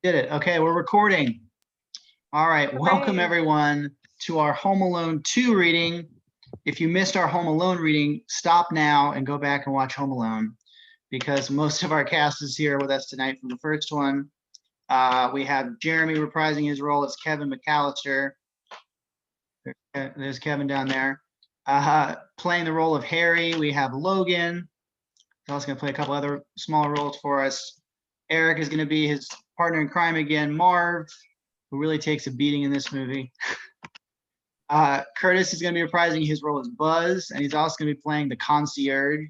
Did it. Okay, we're recording. All right, welcome Hooray. everyone to our Home Alone 2 reading. If you missed our Home Alone reading, stop now and go back and watch Home Alone because most of our cast is here with us tonight from the first one. We have Jeremy reprising his role as Kevin Mcallister. There's Kevin down there. Playing the role of Harry, we have Logan. He's also going to play a couple other smaller roles for us. Eric is going to be his partner in crime again, Marv, who really takes a beating in this movie. Curtis is going to be reprising his role as Buzz, and he's also going to be playing the concierge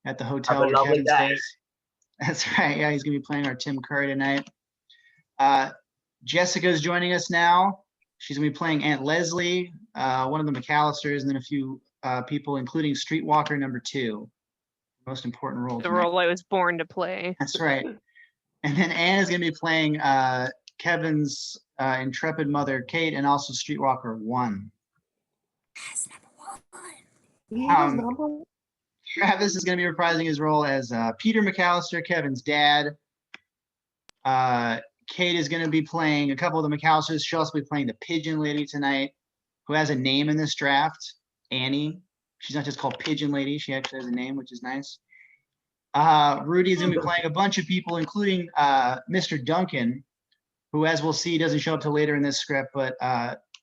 at the hotel where Kevin stays. That's right. Yeah, he's going to be playing our Tim Curry tonight. Jessica's joining us now. She's going to be playing Aunt Leslie, one of the Mcallisters, and then a few people, including Streetwalker number 2. Most important role. The role I was born to play. That's right. And then Anne is going to be playing Kevin's intrepid mother, Kate, and also Streetwalker 1. That's number 1. Travis is going to be reprising his role as Peter Mcallister, Kevin's dad. Kate is going to be playing a couple of the Mcallisters. She'll also be playing the Pigeon Lady tonight, who has a name in this draft, Annie. She's not just called Pigeon Lady. She actually has a name, which is nice. Rudy is going to be playing a bunch of people, including Mr. Duncan, who, as we'll see, doesn't show up till later in this script, but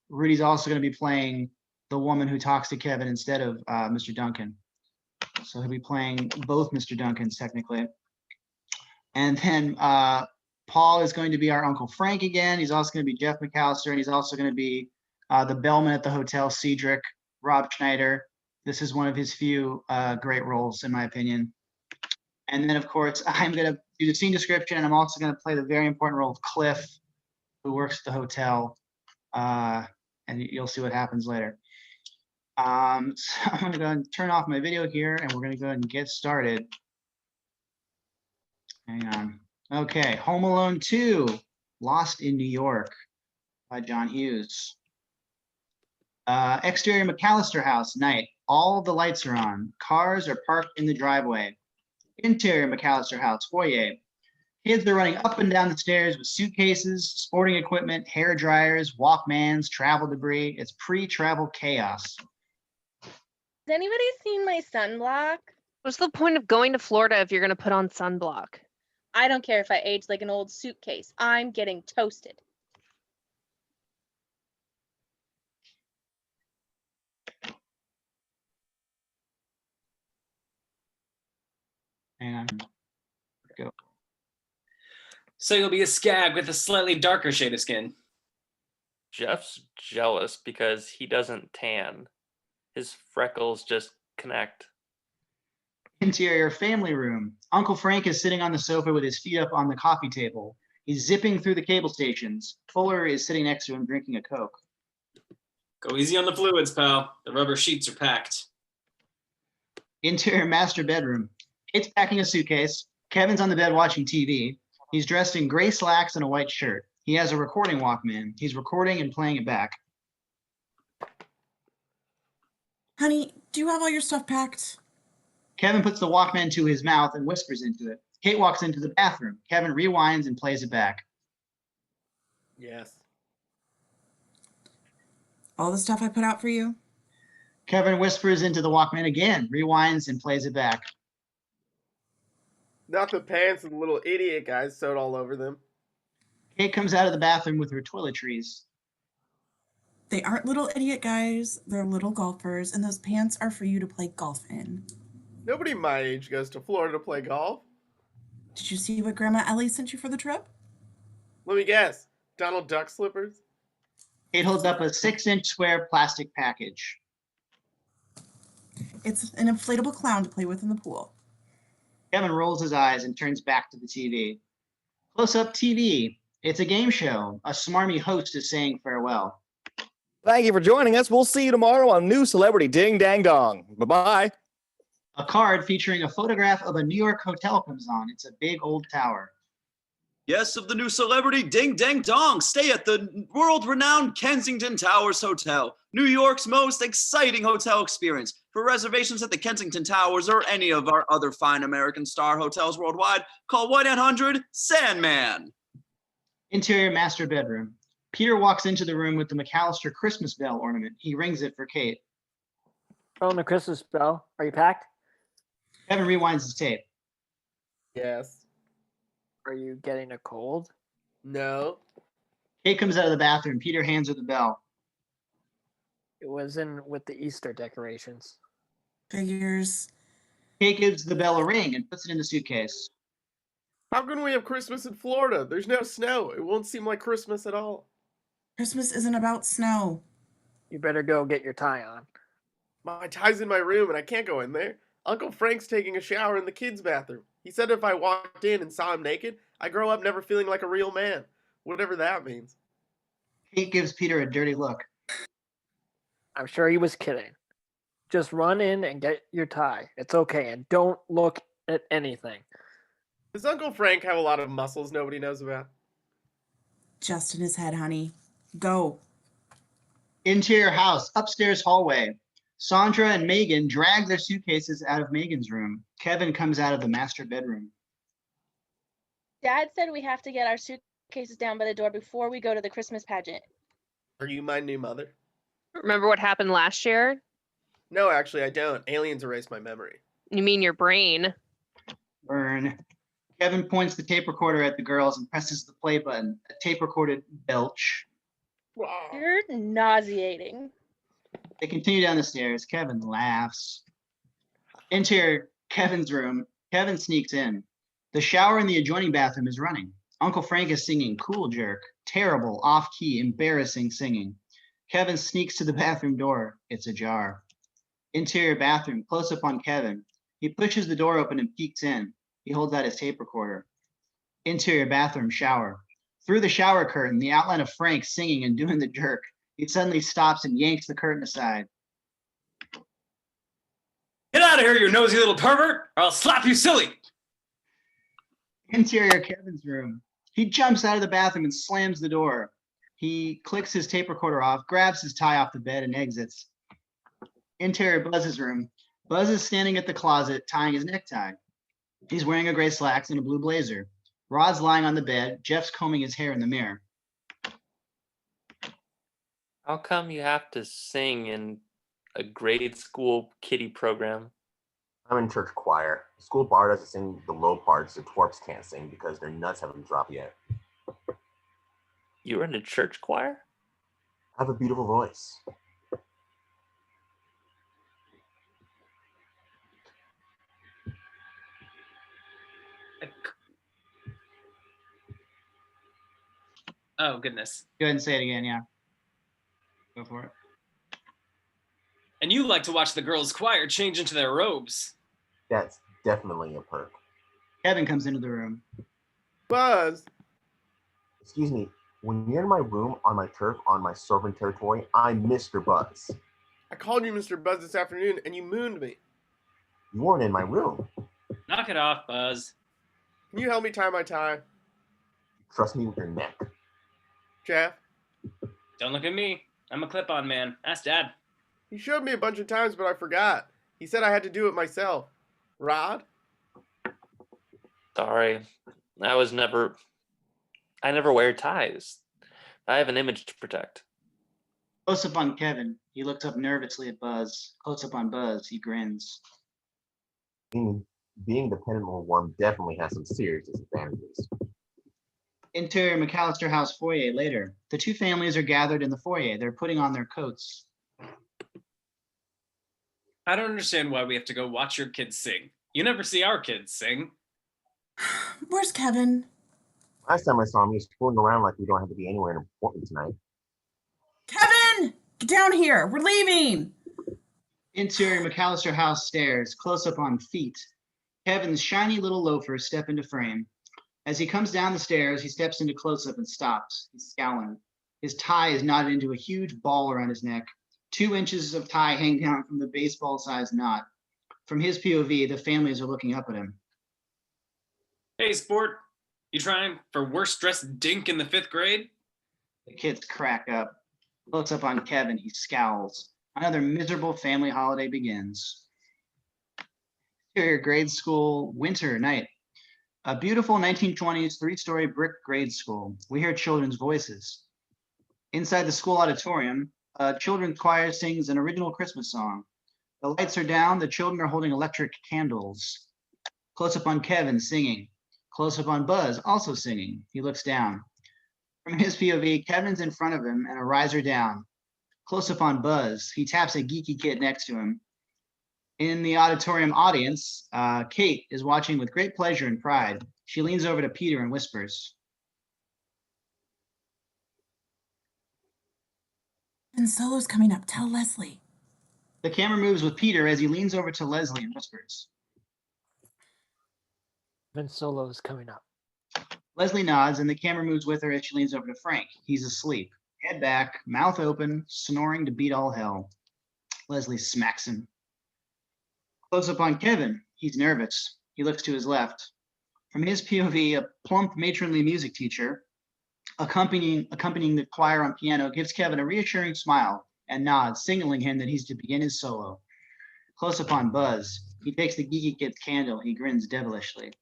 Rudy's also going to be playing the woman who talks to Kevin instead of Mr. Duncan. So he'll be playing both Mr. Duncans, technically. And then Paul is going to be our Uncle Frank again. He's also going to be Jeff Mcallister, and he's also going to be the bellman at the hotel, Cedric, Rob Schneider. This is one of his few great roles, in my opinion. And then, of course, I'm going to do the scene description, and I'm also going to play the very important role of Cliff, who works at the hotel. And you'll see what happens later. So I'm going to go ahead and turn off my video here, and we're going to go ahead and get started. Hang on. Okay, Home Alone 2, Lost in New York by John Hughes. Exterior Mcallister house, night. All the lights are on. Cars are parked in the driveway. Interior Mcallister house, foyer. Kids are running up and down the stairs with suitcases, sporting equipment, hair dryers, Walkmans, travel debris. It's pre-travel chaos. Has anybody seen my sunblock? What's the point of going to Florida if you're going to put on sunblock? I don't care if I age like an old suitcase. I'm getting toasted. Hang on. Go. So you'll be a scag with a slightly darker shade of skin. Jeff's jealous because he doesn't tan. His freckles just connect. Interior family room. Uncle Frank is sitting on the sofa with his feet up on the coffee table. He's zipping through the cable stations. Fuller is sitting next to him drinking a Coke. Go easy on the fluids, pal. The rubber sheets are packed. Interior master bedroom. Kate's packing a suitcase. Kevin's on the bed watching TV. He's dressed in gray slacks and a white shirt. He has a recording Walkman. He's recording and playing it back. Honey, do you have all your stuff packed? Kevin puts the Walkman to his mouth and whispers into it. Kate walks into the bathroom. Kevin rewinds and plays it back. Yes. All the stuff I put out for you? Kevin whispers into the Walkman again, rewinds and plays it back. Not the pants and the little idiot guys sewed all over them. Kate comes out of the bathroom with her toiletries. They aren't little idiot guys. They're little golfers, and those pants are for you to play golf in. Nobody my age goes to Florida to play golf. Did you see what Grandma Ellie sent you for the trip? Let me guess. Donald Duck slippers? Kate holds up a 6-inch square plastic package. It's an inflatable clown to play with in the pool. Kevin rolls his eyes and turns back to the TV. Close-up TV. It's a game show. A smarmy host is saying farewell. Thank you for joining us. We'll see you tomorrow on New Celebrity Ding Dang Dong. Bye-bye. A card featuring a photograph of a New York hotel comes on. It's a big old tower. Guests of the New Celebrity Ding Dang Dong stay at the world-renowned Kensington Towers Hotel, New York's most exciting hotel experience. For reservations at the Kensington Towers or any of our other fine American star hotels worldwide, call 1-800-SANDMAN. Interior master bedroom. Peter walks into the room with the Mcallister Christmas bell ornament. He rings it for Kate. Phone the Christmas bell. Are you packed? Kevin rewinds his tape. Yes. Are you getting a cold? No. Kate comes out of the bathroom. Peter hands her the bell. It was in with the Easter decorations. Figures. Kate gives the bell a ring and puts it in the suitcase. How can we have Christmas in Florida? There's no snow. It won't seem like Christmas at all. Christmas isn't about snow. You better go get your tie on. My tie's in my room and I can't go in there. Uncle Frank's taking a shower in the kids' bathroom. He said if I walked in and saw him naked, I grow up never feeling like a real man. Whatever that means. Kate gives Peter a dirty look. I'm sure he was kidding. Just run in and get your tie. It's okay. And don't look at anything. Does Uncle Frank have a lot of muscles nobody knows about? Just in his head, honey. Go. Interior house, upstairs hallway. Sandra and Megan drag their suitcases out of Megan's room. Kevin comes out of the master bedroom. Dad said we have to get our suitcases down by the door before we go to the Christmas pageant. Are you my new mother? Remember what happened last year? No, actually, I don't. Aliens erased my memory. You mean your brain? Burn. Kevin points the tape recorder at the girls and presses the play button. A tape recorded belch. You're nauseating. They continue down the stairs. Kevin laughs. Interior Kevin's room. Kevin sneaks in. The shower in the adjoining bathroom is running. Uncle Frank is singing Cool Jerk. Terrible, off-key, embarrassing singing. Kevin sneaks to the bathroom door. It's ajar. Interior bathroom. Close up on Kevin. He pushes the door open and peeks in. He holds out his tape recorder. Interior bathroom shower. Through the shower curtain, the outline of Frank singing and doing the jerk. He suddenly stops and yanks the curtain aside. Get out of here, you nosy little pervert, or I'll slap you silly. Interior Kevin's room. He jumps out of the bathroom and slams the door. He clicks his tape recorder off, grabs his tie off the bed, and exits. Interior Buzz's room. Buzz is standing at the closet, tying his necktie. He's wearing a gray slacks and a blue blazer. Rod's lying on the bed. Jeff's combing his hair in the mirror. How come you have to sing in a grade school kiddie program? I'm in church choir. The school bar doesn't sing the low parts the twerps can't sing because their nuts haven't dropped yet. You were in a church choir? I have a beautiful voice. Oh, goodness. Go ahead and say it again, yeah. Go for it. And you like to watch the girls' choir change into their robes. That's definitely a perk. Kevin comes into the room. Buzz! Excuse me, when you're in my room on my turf on my sovereign territory, I'm Mr. Buzz. I called you Mr. Buzz this afternoon and you mooned me. You weren't in my room. Knock it off, Buzz. Can you help me tie my tie? Trust me with your neck. Jeff? Don't look at me. I'm a clip-on man. Ask Dad. He showed me a bunch of times, but I forgot. He said I had to do it myself. Rod? Sorry. I never wear ties. I have an image to protect. Close up on Kevin. He looks up nervously at Buzz. Close up on Buzz. He grins. Being dependent on one definitely has some serious disadvantages. Interior Mcallister house foyer later. The two families are gathered in the foyer. They're putting on their coats. I don't understand why we have to go watch your kids sing. You never see our kids sing. Where's Kevin? Last time I saw him, he was fooling around like we don't have to be anywhere important tonight. Kevin! Get down here. We're leaving. Interior Mcallister house stairs. Close up on feet. Kevin's shiny little loafers step into frame. As he comes down the stairs, he steps into close-up and stops. He's scowling. His tie is knotted into a huge ball around his neck. 2 inches of tie hang down from the baseball-sized knot. From his POV, the families are looking up at him. Hey, sport. You trying for worst dressed dink in the 5th grade? The kids crack up. Looks up on Kevin. He scowls. Another miserable family holiday begins. Interior grade school winter night. A beautiful 1920s three-story brick grade school. We hear children's voices. Inside the school auditorium, a children's choir sings an original Christmas song. The lights are down. The children are holding electric candles. Close up on Kevin singing. Close up on Buzz also singing. He looks down. From his POV, Kevin's in front of him and a riser down. Close up on Buzz. He taps a geeky kid next to him. In the auditorium audience, Kate is watching with great pleasure and pride. She leans over to Peter and whispers. And Solo's coming up. Tell Leslie. The camera moves with Peter as he leans over to Leslie and whispers. Ben Solo is coming up. Leslie nods and the camera moves with her as she leans over to Frank. He's asleep, head back, mouth open, snoring to beat all hell. Leslie smacks him. Close up on Kevin. He's nervous. He looks to his left. From his POV, a plump matronly music teacher accompanying the choir on piano gives Kevin a reassuring smile and nods, signaling him that he's to begin his solo. Close up on Buzz. He takes the geeky kid's candle. He grins devilishly.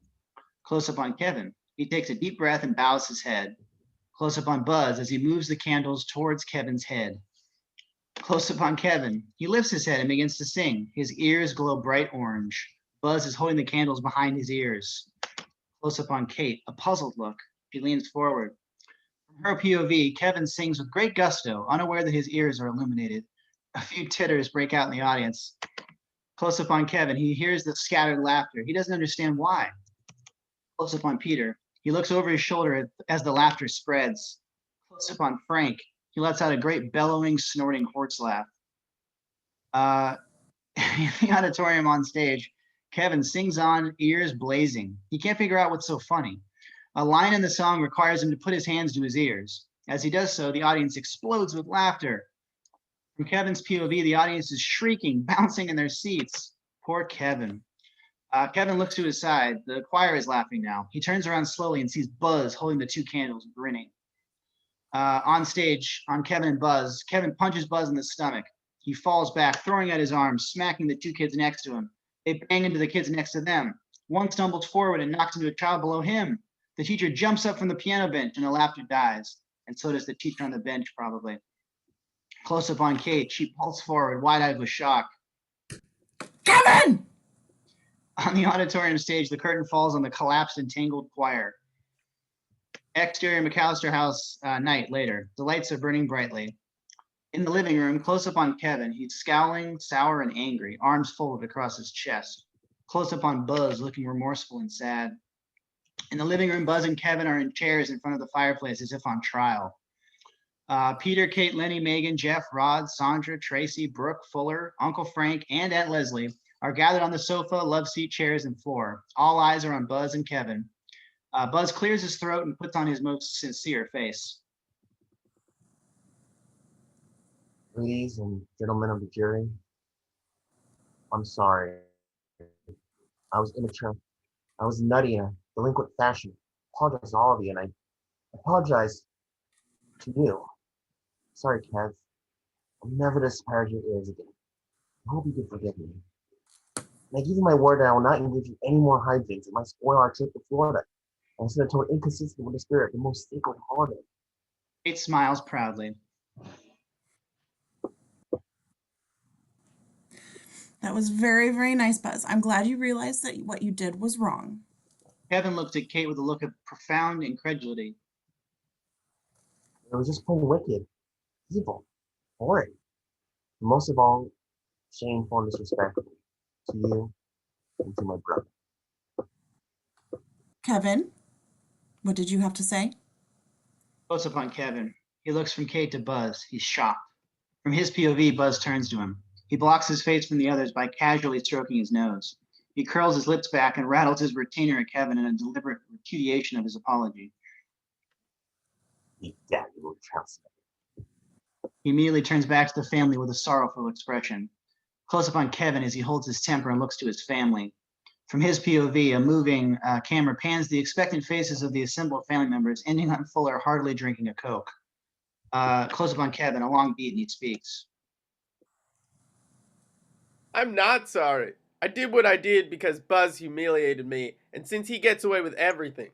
Close up on Kevin. He takes a deep breath and bows his head. Close up on Buzz as he moves the candles towards Kevin's head. Close up on Kevin. He lifts his head and begins to sing. His ears glow bright orange. Buzz is holding the candles behind his ears. Close up on Kate, a puzzled look. She leans forward. From her POV, Kevin sings with great gusto, unaware that his ears are illuminated. A few titters break out in the audience. Close up on Kevin. He hears the scattered laughter. He doesn't understand why. Close up on Peter. He looks over his shoulder as the laughter spreads. Close up on Frank. He lets out a great bellowing, snorting horse laugh. In the auditorium on stage, Kevin sings on, ears blazing. He can't figure out what's so funny. A line in the song requires him to put his hands to his ears. As he does so, the audience explodes with laughter. From Kevin's POV, the audience is shrieking, bouncing in their seats. Poor Kevin. Kevin looks to his side. The choir is laughing now. He turns around slowly and sees Buzz holding the two candles, grinning. On stage, on Kevin and Buzz, Kevin punches Buzz in the stomach. He falls back, throwing out his arms, smacking the two kids next to him. They bang into the kids next to them. One stumbles forward and knocks into a child below him. The teacher jumps up from the piano bench and the laughter dies. And so does the teacher on the bench, probably. Close up on Kate. She pulls forward, wide-eyed with shock. Kevin! On the auditorium stage, the curtain falls on the collapsed and tangled choir. Exterior Mcallister house night later. The lights are burning brightly. In the living room, close up on Kevin. He's scowling, sour, and angry, arms folded across his chest. Close up on Buzz, looking remorseful and sad. In the living room, Buzz and Kevin are in chairs in front of the fireplace as if on trial. Peter, Kate, Lenny, Megan, Jeff, Rod, Sandra, Tracy, Brooke, Fuller, Uncle Frank, and Aunt Leslie are gathered on the sofa, love seat, chairs, and floor. All eyes are on Buzz and Kevin. Buzz clears his throat and puts on his most sincere face. Ladies and gentlemen of the jury, I'm sorry. I was immature. I was nutty in a delinquent fashion. I apologize to all of you, and I apologize to you. Sorry, Kev. I'll never disparage your ears again. I hope you can forgive me. And I give you my word that I will not engage in any more hijinks that might spoil our trip to Florida. And instead of totally inconsistent with the spirit of the most sacred holiday. Kate smiles proudly. That was very, very nice, Buzz. I'm glad you realized that what you did was wrong. Kevin looked at Kate with a look of profound incredulity. It was just plain wicked, evil, horrid. And most of all, shameful and disrespectful to you and to my brother. Kevin, what did you have to say? Close up on Kevin. He looks from Kate to Buzz. He's shocked. From his POV, Buzz turns to him. He blocks his face from the others by casually stroking his nose. He curls his lips back and rattles his retainer at Kevin in a deliberate repudiation of his apology. You damn little trouser. He immediately turns back to the family with a sorrowful expression. Close up on Kevin as he holds his temper and looks to his family. From his POV, a moving camera pans the expectant faces of the assembled family members, ending on Fuller heartily drinking a Coke. Close up on Kevin, a long beat, and he speaks. I'm not sorry. I did what I did because Buzz humiliated me, and since he gets away with everything,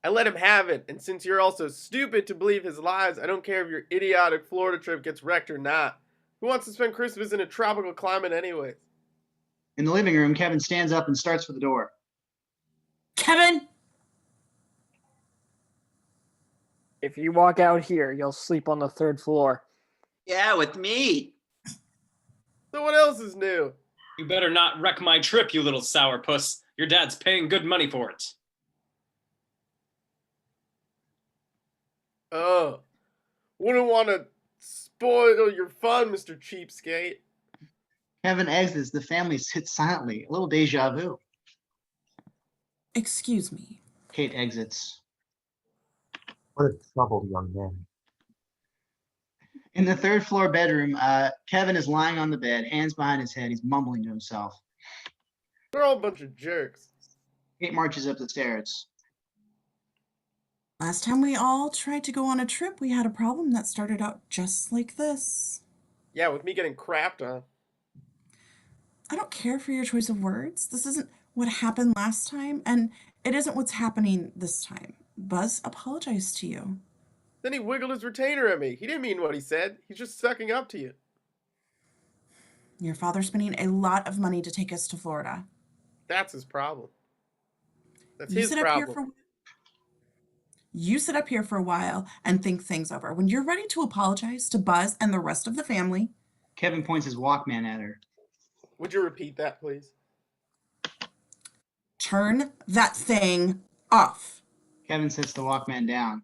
I let him have it, and since you're also stupid to believe his lies, I don't care if your idiotic Florida trip gets wrecked or not. Who wants to spend Christmas in a tropical climate anyways? In the living room, Kevin stands up and starts for the door. Kevin! If you walk out here, you'll sleep on the 3rd floor. Yeah, with me. So what else is new? You better not wreck my trip, you little sourpuss. Your dad's paying good money for it. Oh, wouldn't want to spoil your fun, Mr. Cheapskate. Kevin exits. The family sits silently. A little deja vu. Excuse me. Kate exits. What a troubled young man. In the 3rd floor bedroom, Kevin is lying on the bed, hands behind his head. He's mumbling to himself. They're all a bunch of jerks. Kate marches up the stairs. Last time we all tried to go on a trip, we had a problem that started out just like this. Yeah, with me getting crapped on. I don't care for your choice of words. This isn't what happened last time, and it isn't what's happening this time. Buzz apologized to you. Then he wiggled his retainer at me. He didn't mean what he said. He's just sucking up to you. Your father's spending a lot of money to take us to Florida. That's his problem. That's You his sit up here problem. You sit up here for a while and think things over. When you're ready to apologize to Buzz and the rest of the family. Kevin points his Walkman at her. Would you repeat that, please? Turn that thing off. Kevin sets the Walkman down.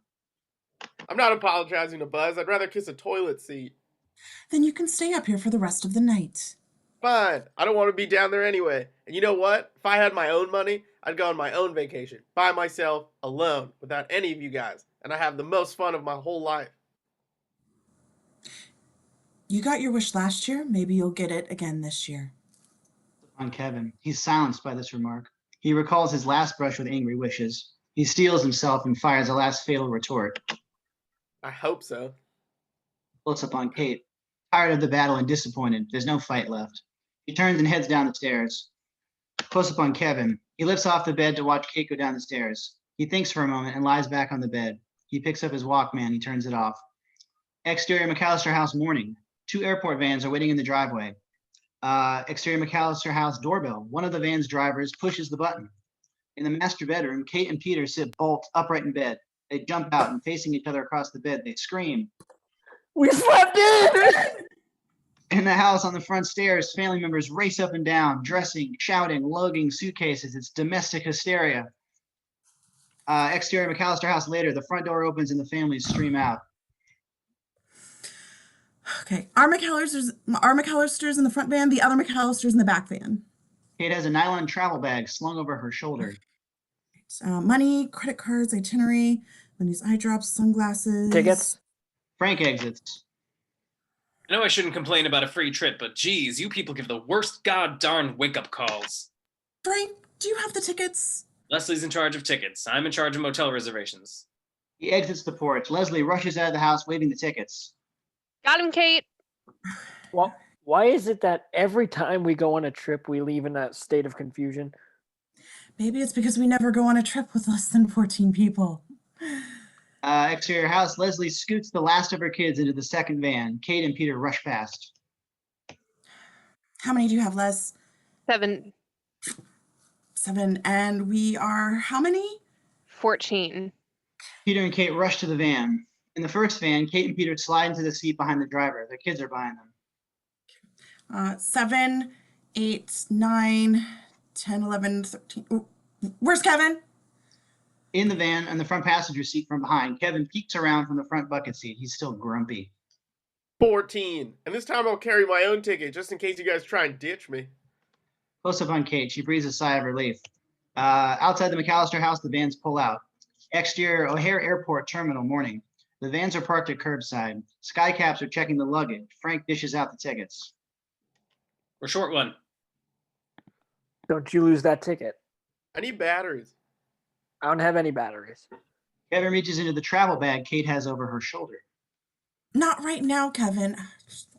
I'm not apologizing to Buzz. I'd rather kiss a toilet seat. Then you can stay up here for the rest of the night. Fine. I don't want to be down there anyway. And you know what? If I had my own money, I'd go on my own vacation. By myself, alone, without any of you guys. And I have the most fun of my whole life. You got your wish last year. Maybe you'll get it again this year. On Kevin. He's silenced by this remark. He recalls his last brush with angry wishes. He steels himself and fires a last fatal retort. I hope so. Looks up on Kate. Tired of the battle and disappointed, there's no fight left. He turns and heads down the stairs. Close up on Kevin. He lifts off the bed to watch Kate go down the stairs. He thinks for a moment and lies back on the bed. He picks up his Walkman. He turns it off. Exterior Mcallister House morning. 2 airport vans are waiting in the driveway. Exterior Mcallister House doorbell. One of the van's drivers pushes the button. In the master bedroom, Kate and Peter sit bolt upright in bed. They jump out and facing each other across the bed, they scream. We slept in! In the house on the front stairs, family members race up and down, dressing, shouting, lugging suitcases. It's domestic hysteria. Exterior Mcallister House later, the front door opens and the families stream out. Okay, our McAllisters in the front van, the other McAllisters in the back van. Kate has a nylon travel bag slung over her shoulder. Money, credit cards, itinerary, Lenny's eye drops, sunglasses. Tickets. Frank exits. I know I shouldn't complain about a free trip, but geez, you people give the worst god-darn wake-up calls. Frank, do you have the tickets? Leslie's in charge of tickets. I'm in charge of motel reservations. He exits the porch. Leslie rushes out of the house waving the tickets. Got him, Kate. Well, why is it that every time we go on a trip, we leave in a state of confusion? Maybe it's because we never go on a trip with less than 14 people. Exterior house, Leslie scoots the last of her kids into the second van. Kate and Peter rush past. How many do you have, Les? 7. 7. And we are how many? 14. Peter and Kate rush to the van. In the first van, Kate and Peter slide into the seat behind the driver. Their kids are behind them. 7, 8, 9, 10, 11, 13. Ooh, where's Kevin? In the van, on the front passenger seat from behind, Kevin peeks around from the front bucket seat. He's still grumpy. 14. And this time I'll carry my own ticket just in case you guys try and ditch me. Close up on Kate. She breathes a sigh of relief. Outside the Mcallister house, the vans pull out. Exterior O'Hare Airport Terminal morning. The vans are parked at curbside. Skycaps are checking the luggage. Frank dishes out the tickets. We're short one. Don't you lose that ticket. I need batteries. I don't have any batteries. Kevin reaches into the travel bag Kate has over her shoulder. Not right now, Kevin.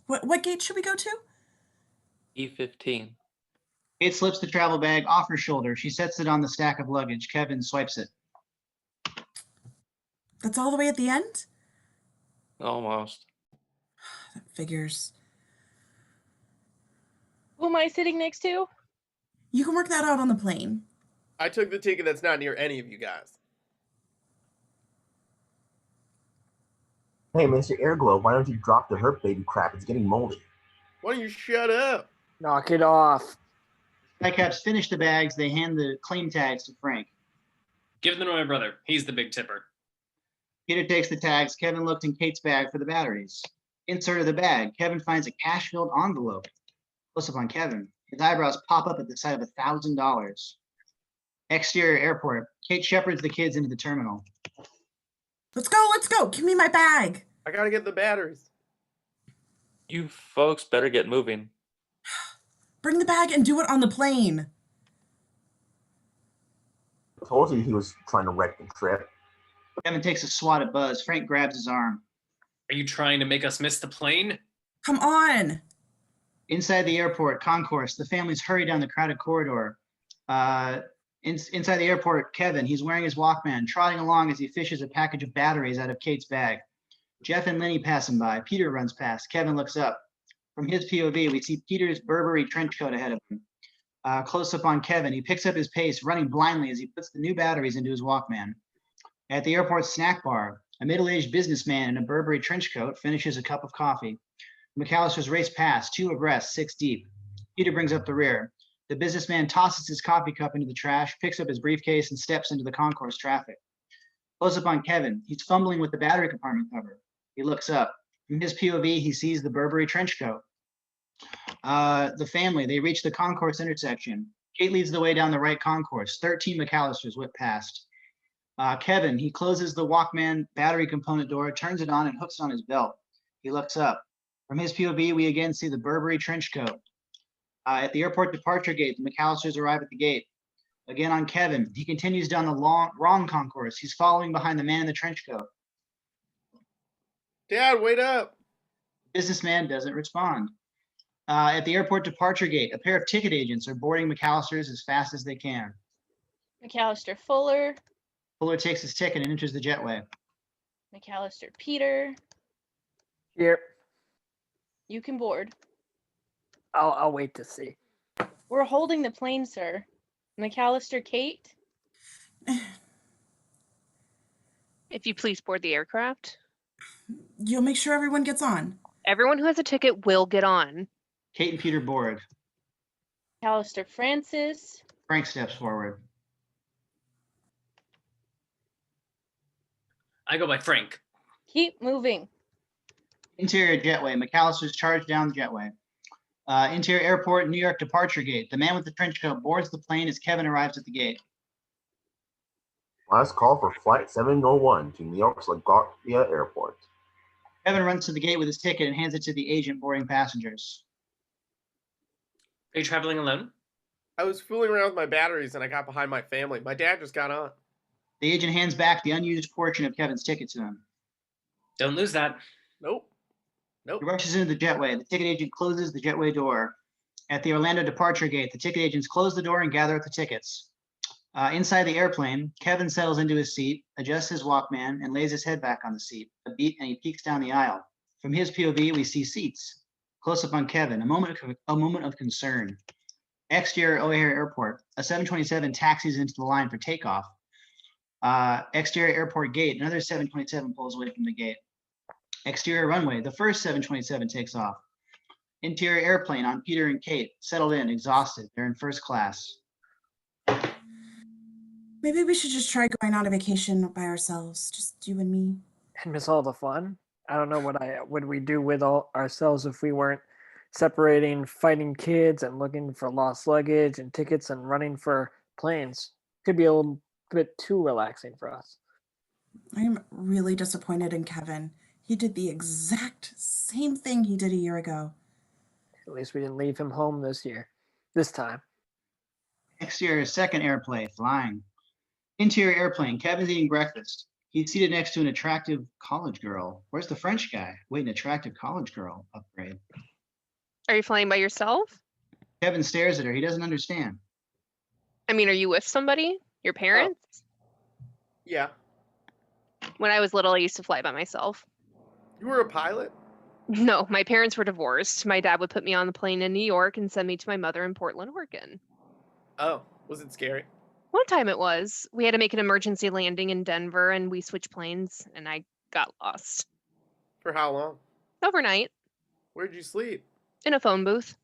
What gate should we go to? E15. Kate slips the travel bag off her shoulder. She sets it on the stack of luggage. Kevin swipes it. That's all the way at the end? Almost. That figures. Who am I sitting next to? You can work that out on the plane. I took the ticket that's not near any of you guys. Hey, Mr. Airglow, why don't you drop the herp baby crap? It's getting moldy. Why don't you shut up? Knock it off. Skycaps finish the bags. They hand the claim tags to Frank. Give them to my brother. He's the big tipper. Peter takes the tags. Kevin looked in Kate's bag for the batteries. Insert of the bag. Kevin finds a cash-filled envelope. Close up on Kevin. His eyebrows pop up at the sight of $1,000. Exterior airport. Kate shepherds the kids into the terminal. Let's go, let's go. Give me my bag. I gotta get the batteries. You folks better get moving. Bring the bag and do it on the plane. I told you he was trying to wreck the trip. Kevin takes a swat at Buzz. Frank grabs his arm. Are you trying to make us miss the plane? Come on. Inside the airport concourse, the families hurry down the crowded corridor. Inside the airport, Kevin, he's wearing his Walkman, trotting along as he fishes a package of batteries out of Kate's bag. Jeff and Lenny pass him by. Peter runs past. Kevin looks up. From his POV, we see Peter's Burberry trench coat ahead of him. Close up on Kevin, he picks up his pace, running blindly as he puts the new batteries into his Walkman. At the airport snack bar, a middle-aged businessman in a Burberry trench coat finishes a cup of coffee. Mcallisters race past, 2 abreast, 6 deep. Peter brings up the rear. The businessman tosses his coffee cup into the trash, picks up his briefcase, and steps into the concourse traffic. Close up on Kevin. He's fumbling with the battery compartment cover. He looks up. From his POV, he sees the Burberry trench coat. The family, they reach the concourse intersection. Kate leads the way down the right concourse. 13 Mcallisters whip past. Kevin, he closes the Walkman battery component door, turns it on, and hooks it on his belt. He looks up. From his POV, we again see the Burberry trench coat. At the airport departure gate, the Mcallisters arrive at the gate. Again on Kevin, he continues down the wrong concourse. He's following behind the man in the trench coat. Dad, wait up. Businessman doesn't respond. At the airport departure gate, a pair of ticket agents are boarding Mcallisters as fast as they can. Mcallister Fuller, Fuller takes his ticket and enters the jetway. Mcallister Peter. Here, You can board. I'll wait to see. We're holding the plane, sir. Mcallister Kate. If you please board the aircraft. You'll make sure everyone gets on. Everyone who has a ticket will get on. Kate and Peter board. Mcallister Francis. Frank steps forward. I go by Frank. Keep moving. Interior jetway. Mcallisters charge down the jetway. Interior airport, New York departure gate. The man with the trench coat boards the plane as Kevin arrives at the gate. Last call for flight 701 to New York's LaGuardia Airport. Kevin runs to the gate with his ticket and hands it to the agent boarding passengers. Are you traveling alone? I was fooling around with my batteries and I got behind my family. My dad just got on. The agent hands back the unused portion of Kevin's ticket to him. Don't lose that. Nope. He rushes into the jetway. The ticket agent closes the jetway door. At the Orlando departure gate, the ticket agents close the door and gather up the tickets. Inside the airplane, Kevin settles into his seat, adjusts his Walkman, and lays his head back on the seat. A beat, and he peeks down the aisle. From his POV, we see seats. Close up on Kevin, a moment of concern. Exterior O'Hare Airport, a 727 taxis into the line for takeoff. Exterior airport gate, another 727 pulls away from the gate. Exterior runway, the first 727 takes off. Interior airplane on Peter and Kate, settled in, exhausted. They're in first class. Maybe we should just try going on a vacation by ourselves, just you and me. And miss all the fun. I don't know what would we do with ourselves if we weren't separating, fighting kids, and looking for lost luggage and tickets and running for planes. Could be a little bit too relaxing for us. I am really disappointed in Kevin. He did the exact same thing he did a year ago. At least we didn't leave him home this time. Exterior second airplane, flying. Interior airplane, Kevin's eating breakfast. He's seated next to an attractive college girl. Where's the French guy? Wait, an attractive college girl upgrade. Are you flying by yourself? Kevin stares at her. He doesn't understand. I mean, are you with somebody? Your parents? Yeah. When I was little, I used to fly by myself. You were a pilot? No, my parents were divorced. My dad would put me on the plane in New York and send me to my mother in Portland, Oregon. Oh, was it scary? One time it was. We had to make an emergency landing in Denver and we switched planes and I got lost. For how long? Overnight, Where'd you sleep? in a phone booth.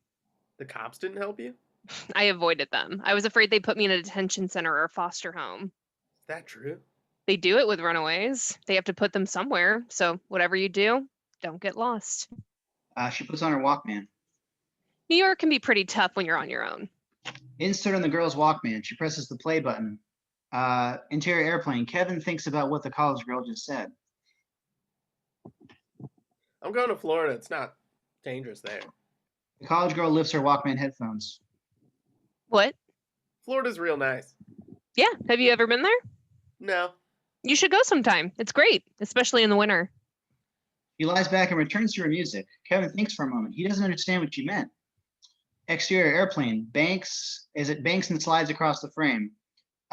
The cops didn't help you? Is I avoided them. I was afraid they'd put me in a detention center or a foster home. that true? They do it with runaways. They have to put them somewhere. So whatever you do, don't get lost. She puts on her Walkman. New York can be pretty tough when you're on your own. Insert on the girl's Walkman. She presses the play button. Interior airplane. Kevin thinks about what the college girl just said. I'm going to Florida. It's not dangerous there. The college girl lifts her Walkman headphones. What? Florida's real nice. Yeah. Have you ever been there? No. You should go sometime. It's great, especially in the winter. He lies back and returns to her music. Kevin thinks for a moment. He doesn't understand what she meant. Exterior airplane. Banks. As it banks and slides across the frame.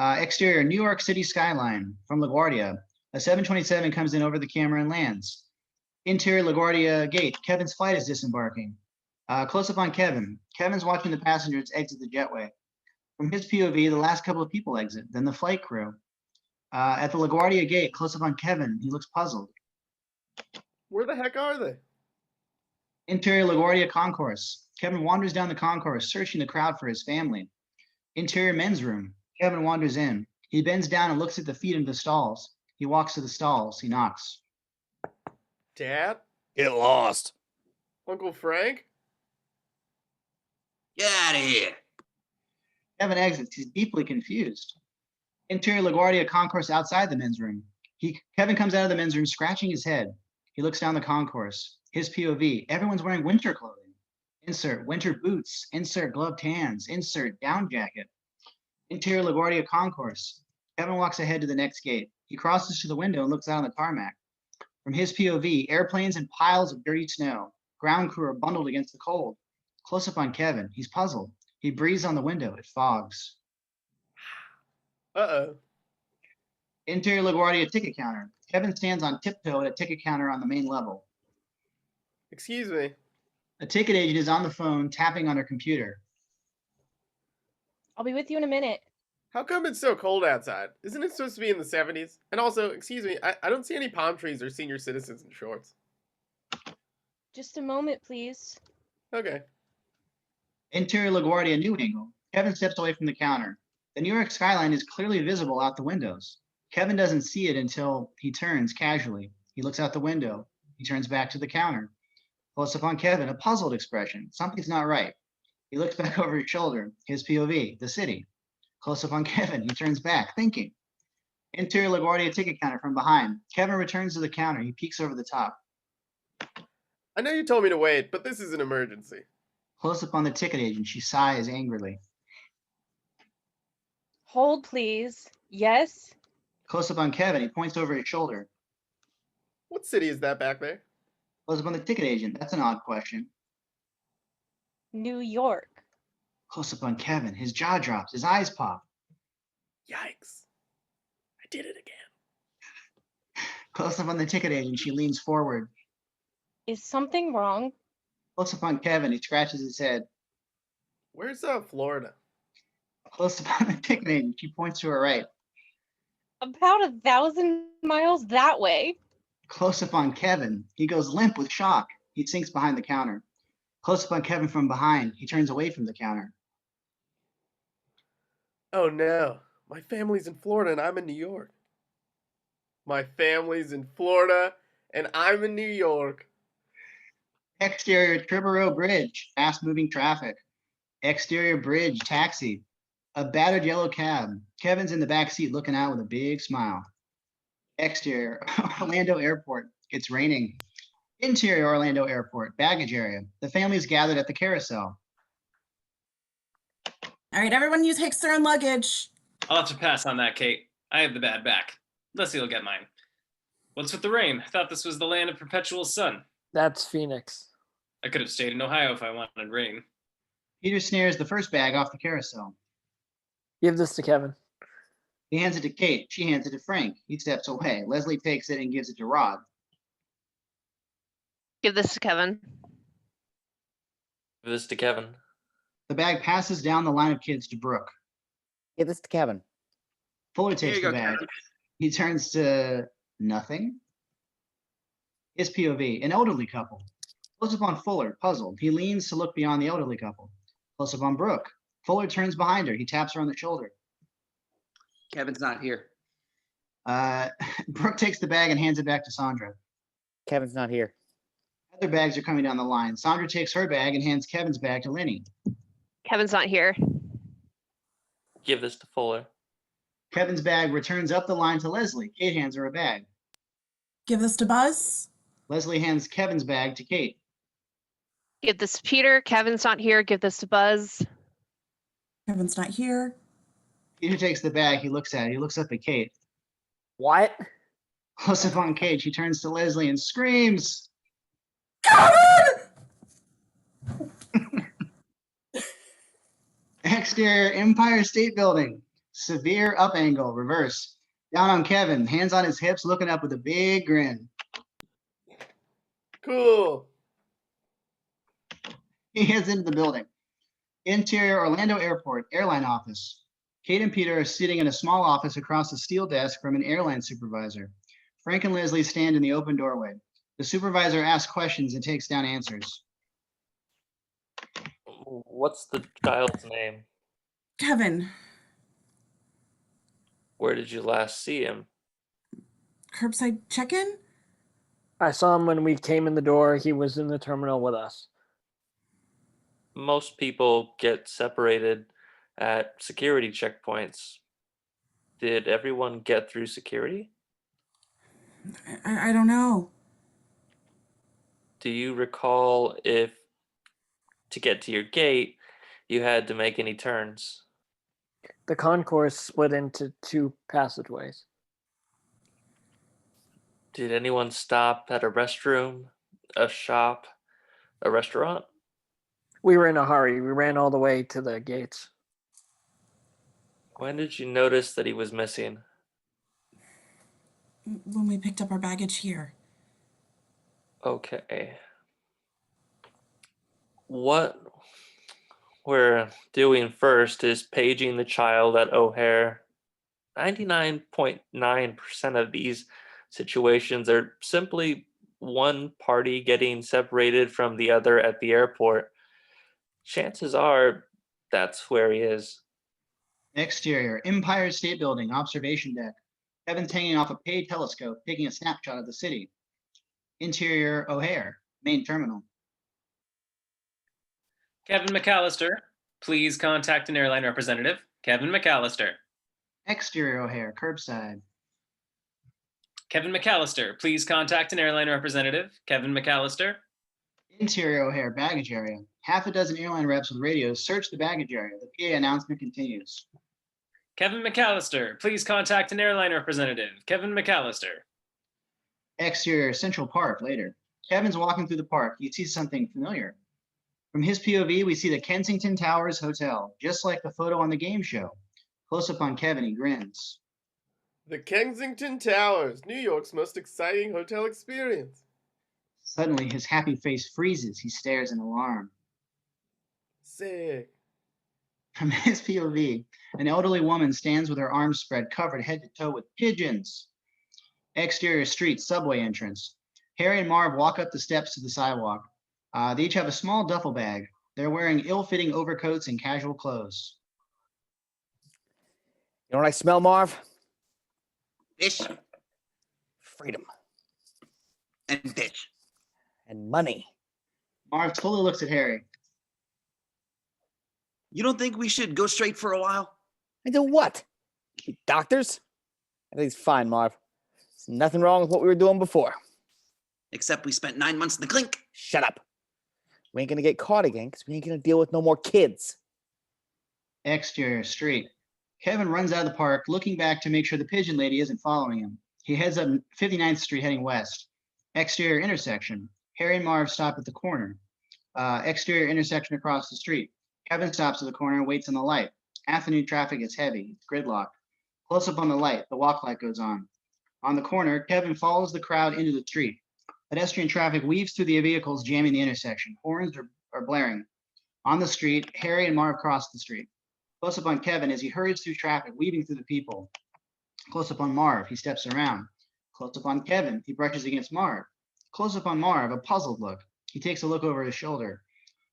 Exterior New York City skyline from LaGuardia. A 727 comes in over the camera and lands. Interior LaGuardia gate. Kevin's flight is disembarking. Close up on Kevin. Kevin's watching the passengers exit the jetway. From his POV, the last couple of people exit, then the flight crew. At the LaGuardia gate, close up on Kevin. He looks puzzled. Where the heck are they? Interior LaGuardia concourse. Kevin wanders down the concourse, searching the crowd for his family. Interior men's room. Kevin wanders in. He bends down and looks at the feet in the stalls. He walks to the stalls. He knocks. Dad? Get lost. Uncle Frank? Get out of here. Kevin exits. He's deeply confused. Interior LaGuardia concourse outside the men's room. Kevin comes out of the men's room, scratching his head. He looks down the concourse. His POV. Everyone's wearing winter clothing. Insert winter boots. Insert gloved hands. Insert down jacket. Interior LaGuardia concourse. Kevin walks ahead to the next gate. He crosses to the window and looks out on the tarmac. From his POV, airplanes and piles of dirty snow. Ground crew are bundled against the cold. Close up on Kevin. He's puzzled. He breathes on the window. It fogs. Uh-oh. Interior LaGuardia ticket counter. Kevin stands on tiptoe at a ticket counter on the main level. Excuse me. A ticket agent is on the phone, tapping on her computer. I'll be with you in a minute. How come it's so cold outside? Isn't it supposed to be in the 70s? And also, excuse me, I don't see any palm trees or senior citizens in shorts. Just a moment, please. Okay. Interior LaGuardia new angle. Kevin steps away from the counter. The New York skyline is clearly visible out the windows. Kevin doesn't see it until he turns casually. He looks out the window. He turns back to the counter. Close up on Kevin, a puzzled expression. Something's not right. He looks back over his shoulder. His POV, the city. Close up on Kevin. He turns back, thinking. Interior LaGuardia ticket counter from behind. Kevin returns to the counter. He peeks over the top. I know you told me to wait, but this is an emergency. Close up on the ticket agent. She sighs angrily. Hold, please. Yes? Close up on Kevin. He points over his shoulder. What city is that back there? Close up on the ticket agent. That's an odd question. New York. Close up on Kevin. His jaw drops. His eyes pop. Yikes. I did it again. Close up on the ticket agent. She leans forward. Is something wrong? Close up on Kevin. He scratches his head. Where's Florida? Close up on the ticket agent. She points to her right. About 1,000 miles that way. Close up on Kevin. He goes limp with shock. He sinks behind the counter. Close up on Kevin from behind. He turns away from the counter. Oh no. My family's in Florida and I'm in New York. My family's in Florida and I'm in New York. Exterior Triborough Bridge. Fast moving traffic. Exterior bridge. Taxi. A battered yellow cab. Kevin's in the back seat looking out with a big smile. Exterior Orlando Airport. It's raining. Interior Orlando Airport. Baggage area. The family's gathered at the carousel. All right, everyone, you takes their own luggage. I'll have to pass on that, Kate. I have the bad back. Leslie will get mine. What's with the rain? I thought this was the land of perpetual sun. That's Phoenix. I could have stayed in Ohio if I wanted rain. Peter snares the first bag off the carousel. Give this to Kevin. He hands it to Kate. She hands it to Frank. He steps away. Leslie takes it and gives it to Rod. Give this to Kevin. Give this to Kevin. The bag passes down the line of kids to Brooke. Give this to Kevin. Fuller Here takes you the go, bag. Kevin. He turns to nothing. His POV, an elderly couple. Close up on Fuller, puzzled. He leans to look beyond the elderly couple. Close up on Brooke. Fuller turns behind her. He taps her on the shoulder. Kevin's not here. Brooke takes the bag and hands it back to Sandra. Kevin's not here. Other bags are coming down the line. Sandra takes her bag and hands Kevin's bag to Lenny. Kevin's not here. Give this to Fuller. Kevin's bag returns up the line to Leslie. Kate hands her a bag. Give this to Buzz. Leslie hands Kevin's bag to Kate. Give this to Peter. Kevin's not here. Give this to Buzz. Kevin's not here. Peter takes the bag. He looks at it. He looks up at Kate. What? Close up on Kate. She turns to Leslie and screams. Kevin! Exterior Empire State Building. Severe up angle. Reverse. Down on Kevin. Hands on his hips. Looking up with a big grin. Cool. He heads into the building. Interior Orlando Airport. Airline office. Kate and Peter are sitting in a small office across a steel desk from an airline supervisor. Frank and Leslie stand in the open doorway. The supervisor asks questions and takes down answers. What's the child's name? Kevin. Where did you last see him? Curbside check-in? I saw him when we came in the door. He was in the terminal with us. Most people get separated at security checkpoints. Did everyone get through security? I don't know. Do you recall if, to get to your gate, you had to make any turns? The concourse split into 2 passageways. Did anyone stop at a restroom, a shop, a restaurant? We were in a hurry. We ran all the way to the gates. When did you notice that he was missing? When we picked up our baggage here. Okay. What we're doing first is paging the child at O'Hare. 99.9% of these situations are simply one party getting separated from the other at the airport. Chances are that's where he is. Exterior Empire State Building. Observation deck. Kevin's hanging off a paid telescope, taking a snapshot of the city. Interior O'Hare. Main terminal. Kevin Mcallister, please contact an airline representative. Kevin Mcallister. Exterior O'Hare. Curbside. Kevin Mcallister, please contact an airline representative. Kevin Mcallister. Interior O'Hare. Baggage area. Half a dozen airline reps with radios search the baggage area. The PA announcement continues. Kevin Mcallister, please contact an airline representative. Kevin Mcallister. Exterior Central Park. Later. Kevin's walking through the park. He sees something familiar. From his POV, we see the Kensington Towers Hotel, just like the photo on the game show. Close up on Kevin, he grins. The Kensington Towers, New York's most exciting hotel experience. Suddenly, his happy face freezes. He stares in alarm. Sick. From his POV, an elderly woman stands with her arms spread, covered head to toe with pigeons. Exterior street, subway entrance. Harry and Marv walk up the steps to the sidewalk. They each have a small duffel bag. They're wearing ill-fitting overcoats and casual clothes. You know what I smell, Marv? Fish Freedom and bitch. and money. Marv totally looks at Harry. You don't think we should go straight for a while? I do what? You doctors? Everything's fine, Marv. There's nothing wrong with what we were doing before. Except we spent 9 months in the clink. Shut up. We ain't gonna get caught again because we ain't gonna deal with no more kids. Exterior street. Kevin runs out of the park, looking back to make sure the pigeon lady isn't following him. He heads up 59th Street heading west. Exterior intersection. Harry and Marv stop at the corner. Exterior intersection across the street. Kevin stops at the corner and waits on the light. Afternoon traffic is heavy. It's gridlocked. Close up on the light, the walk light goes on. On the corner, Kevin follows the crowd into the street. Pedestrian traffic weaves through the vehicles jamming the intersection. Horns are blaring. On the street, Harry and Marv cross the street. Close up on Kevin as he hurries through traffic, weaving through the people. Close up on Marv, he steps around. Close up on Kevin, he brushes against Marv. Close up on Marv, a puzzled look. He takes a look over his shoulder.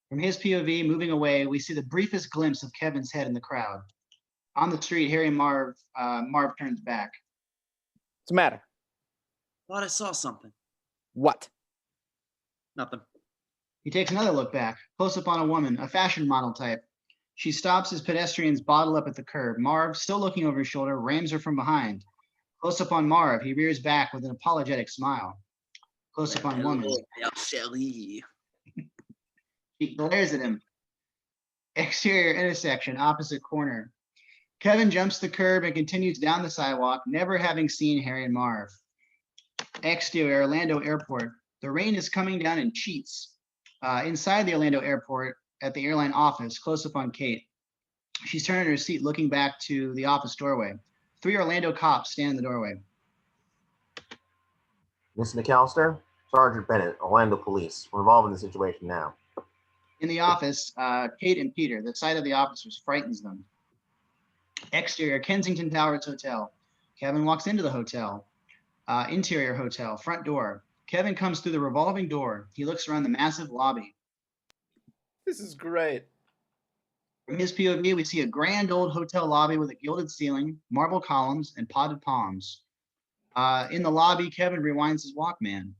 From his POV, moving away, we see the briefest glimpse of Kevin's head in the crowd. On the street, Harry and Marv turns back. What's the matter? Thought I saw something. What? Nothing. He takes another look back, close up on a woman, a fashion model type. She stops as pedestrians bottle up at the curb. Marv, still looking over his shoulder, rams her from behind. Close up on Marv, he rears back with an apologetic smile. Close up on woman. She glares at him. Exterior intersection, opposite corner. Kevin jumps the curb and continues down the sidewalk, never having seen Harry and Marv. Exterior, Orlando Airport. The rain is coming down in sheets. Inside the Orlando Airport, at the airline office, close up on Kate. She's turned in her seat, looking back to the office doorway. 3 Orlando cops stand in the doorway. Miss Mcallister, Sergeant Bennett, Orlando Police. We're involved in the situation now. In the office, Kate and Peter. The sight of the officers frightens them. Exterior, Kensington Towers Hotel. Kevin walks into the hotel. Interior hotel, front door. Kevin comes through the revolving door. He looks around the massive lobby. This is great. From his POV, we see a grand old hotel lobby with a gilded ceiling, marble columns, and potted palms. In the lobby, Kevin rewinds his Walkman.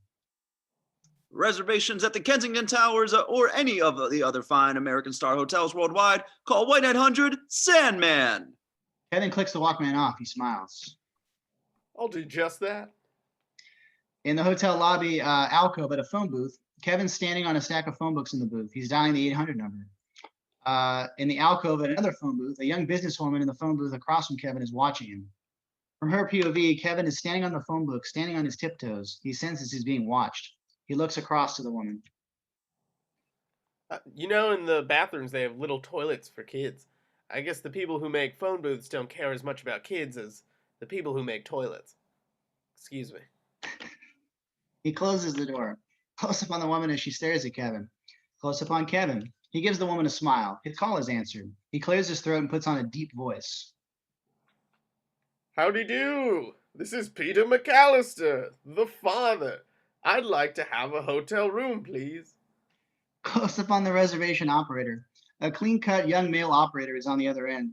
Reservations at the Kensington Towers or any of the other fine American star hotels worldwide, call 1-800-SANDMAN. Kevin clicks the Walkman off. He smiles. I'll do just that. In the hotel lobby, alcove at a phone booth, Kevin's standing on a stack of phone books in the booth. He's dialing the 800 number. In the alcove at another phone booth, a young businesswoman in the phone booth across from Kevin is watching him. From her POV, Kevin is standing on the phone book, standing on his tiptoes. He senses he's being watched. He looks across to the woman. You know, in the bathrooms, they have little toilets for kids. I guess the people who make phone booths don't care as much about kids as the people who make toilets. Excuse me. He closes the door. Close up on the woman as she stares at Kevin. Close up on Kevin. He gives the woman a smile. His call is answered. He clears his throat and puts on a deep voice. Howdy do. This is Peter Mcallister, the father. I'd like to have a hotel room, please. Close up on the reservation operator. A clean-cut young male operator is on the other end.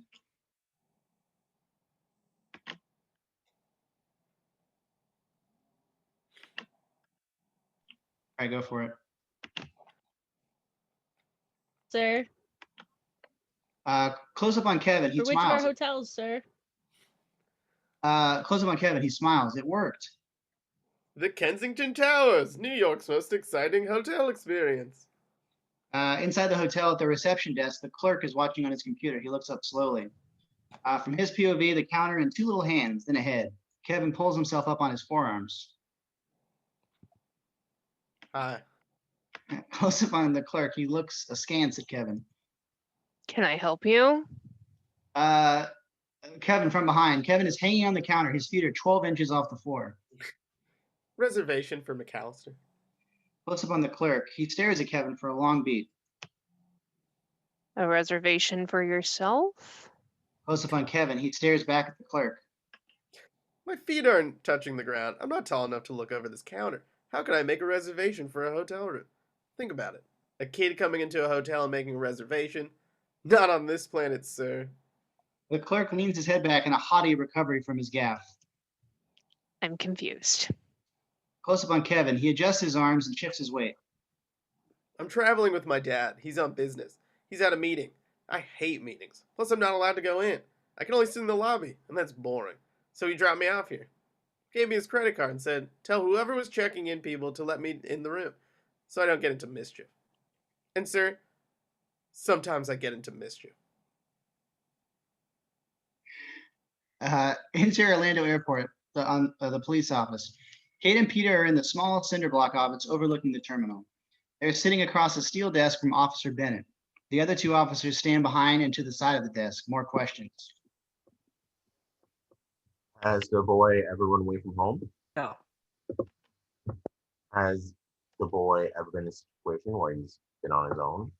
All right, go for it. Sir, Close up on Kevin. He for which of our smiles. hotels, sir? Close up on Kevin. He smiles. It worked. The Kensington Towers, New York's most exciting hotel experience. Inside the hotel at the reception desk, the clerk is watching on his computer. He looks up slowly. From his POV, the counter and 2 little hands, then a head. Kevin pulls himself up on his forearms. Hi. Close up on the clerk. He looks askance at Kevin. Can I help you? Kevin from behind. Kevin is hanging on the counter. His feet are 12 inches off the floor. Reservation for Mcallister. Close up on the clerk. He stares at Kevin for a long beat. A reservation for yourself? Close up on Kevin. He stares back at the clerk. My feet aren't touching the ground. I'm not tall enough to look over this counter. How can I make a reservation for a hotel room? Think about it. A kid coming into a hotel and making a reservation? Not on this planet, sir. The clerk leans his head back in a haughty recovery from his gaffe. I'm confused. Close up on Kevin. He adjusts his arms and shifts his weight. I'm traveling with my dad. He's on business. He's at a meeting. I hate meetings. Plus, I'm not allowed to go in. I can only sit in the lobby, and that's boring. So he dropped me off here. Gave me his credit card and said, tell whoever was checking in people to let me in the room, so I don't get into mischief. And sir, sometimes I get into mischief. Interior Orlando Airport, the police office. Kate and Peter are in the small cinder block office overlooking the terminal. They're sitting across a steel desk from Officer Bennett. The other two officers stand behind and to the side of the desk. More questions. Has the boy ever run away from home? No. Has the boy ever been in a situation where he's been on his own?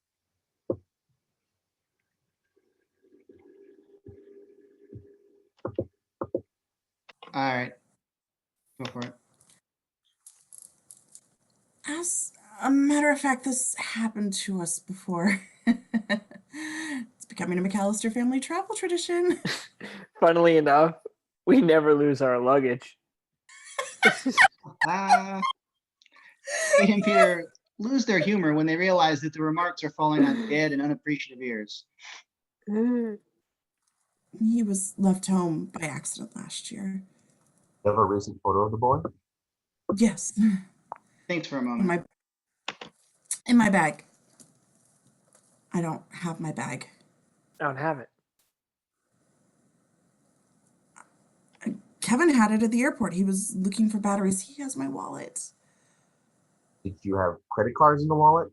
All right. Go for it. As a matter of fact, this happened to us before. It's becoming a Mcallister family travel tradition. Funnily enough, we never lose our luggage. Kate and Peter lose their humor when they realize that the remarks are falling on dead and unappreciative ears. He was left home by accident last year. You have a recent photo of the boy? Yes, Thanks for a in moment. my bag. I don't have my bag. I don't have it. Kevin had it at the airport. He was looking for batteries. He has my wallet. Did you have credit cards in the wallet?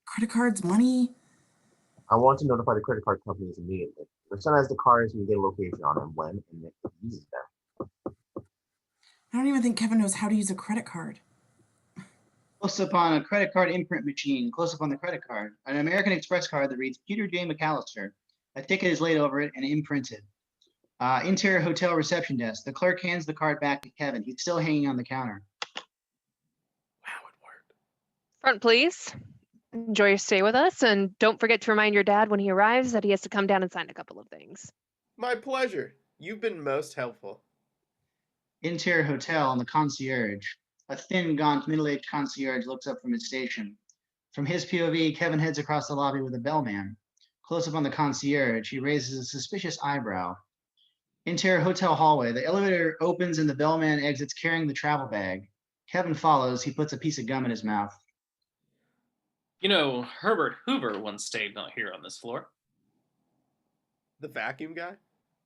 Credit cards, money. I want to notify the credit card companies immediately. Their son has the cards, we get a location on him when and if he uses them. I don't even think Kevin knows how to use a credit card. Close up on a credit card imprint machine. Close up on the credit card. An American Express card that reads Peter J. Mcallister. A ticket is laid over it and imprinted. Interior hotel reception desk. The clerk hands the card back to Kevin. He's still hanging on the counter. Wow, it worked. Front, please. Enjoy your stay with us, and don't forget to remind your dad when he arrives that he has to come down and sign a couple of things. My pleasure. You've been most helpful. Interior hotel and the concierge. A thin, gaunt, middle-aged concierge looks up from his station. From his POV, Kevin heads across the lobby with a bellman. Close up on the concierge, he raises a suspicious eyebrow. Interior hotel hallway. The elevator opens and the bellman exits carrying the travel bag. Kevin follows. He puts a piece of gum in his mouth. You know, Herbert Hoover once stayed not here on this floor. The vacuum guy?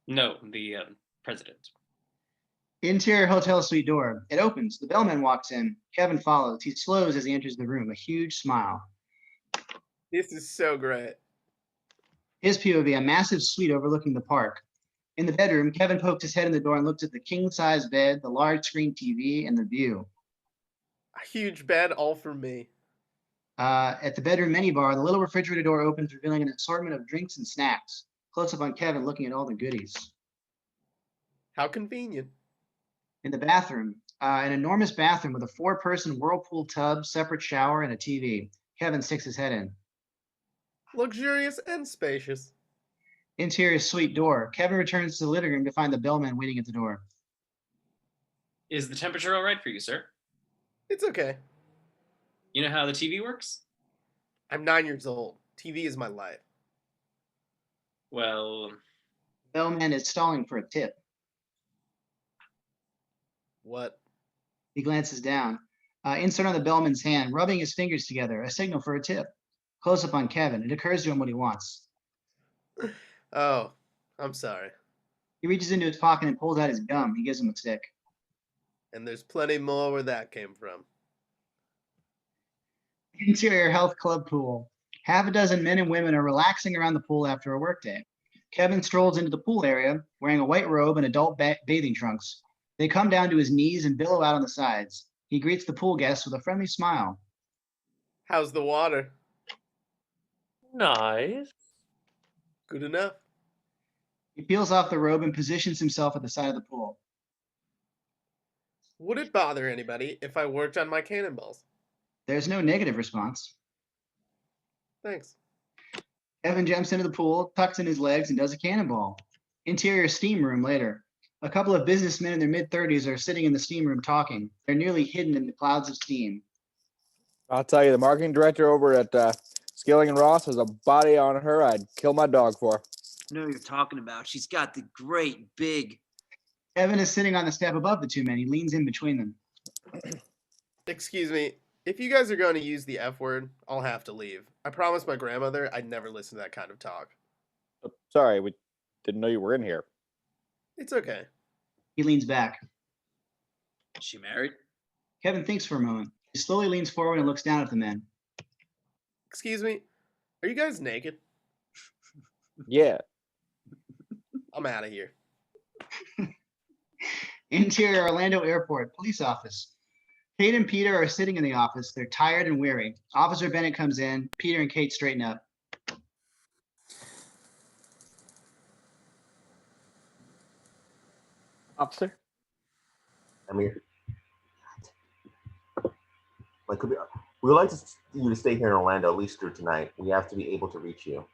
No, the president. Interior hotel suite door. It opens. The bellman walks in. Kevin follows. He slows as he enters the room, a huge smile. This is so great. His POV, a massive suite overlooking the park. In the bedroom, Kevin poked his head in the door and looked at the king-size bed, the large screen TV, and the view. A huge bed all for me. At the bedroom minibar, the little refrigerator door opens, revealing an assortment of drinks and snacks. Close up on Kevin looking at all the goodies. How convenient. In the bathroom, an enormous bathroom with a 4-person whirlpool tub, separate shower, and a TV. Kevin sticks his head in. Luxurious and spacious. Interior suite door. Kevin returns to the living room to find the bellman waiting at the door. Is the temperature all right for you, sir? It's okay. You know how the TV works? I'm 9 years old. TV is my life. Well, Bellman is stalling for a tip. What? He glances down. Insert on the bellman's hand, rubbing his fingers together, a signal for a tip. Close up on Kevin. It occurs to him what he wants. Oh, I'm sorry. He reaches into his pocket and pulls out his gum. He gives him a stick. And there's plenty more where that came from. Interior health club pool. Half a dozen men and women are relaxing around the pool after a workday. Kevin strolls into the pool area, wearing a white robe and adult bathing trunks. They come down to his knees and billow out on the sides. He greets the pool guests with a friendly smile. How's the water? Nice. Good enough. He peels off the robe and positions himself at the side of the pool. Would it bother anybody if I worked on my cannonballs? There's no negative response. Thanks. Kevin jumps into the pool, tucks in his legs, and does a cannonball. Interior steam room later. A couple of businessmen in their mid-30s are sitting in the steam room talking. They're nearly hidden in the clouds of steam. I'll tell you, the marketing director over at Skilling and Ross has a body on her I'd kill my dog for. I know who you're talking about. She's got the great big. Kevin is sitting on the step above the two men. He leans in between them. Excuse me. If you guys are going to use the F word, I'll have to leave. I promised my grandmother I'd never listen to that kind of talk. Sorry, we didn't know you were in here. It's okay. He leans back. Is she married? Kevin thinks for a moment. He slowly leans forward and looks down at the men. Excuse me. Are you guys naked? Yeah. I'm out of here. Interior Orlando Airport, police office. Kate and Peter are sitting in the office. They're tired and weary. Officer Bennett comes in. Peter and Kate straighten up. Officer? I mean, like, we would like you to stay here in Orlando at least through tonight. We have to be able to reach you.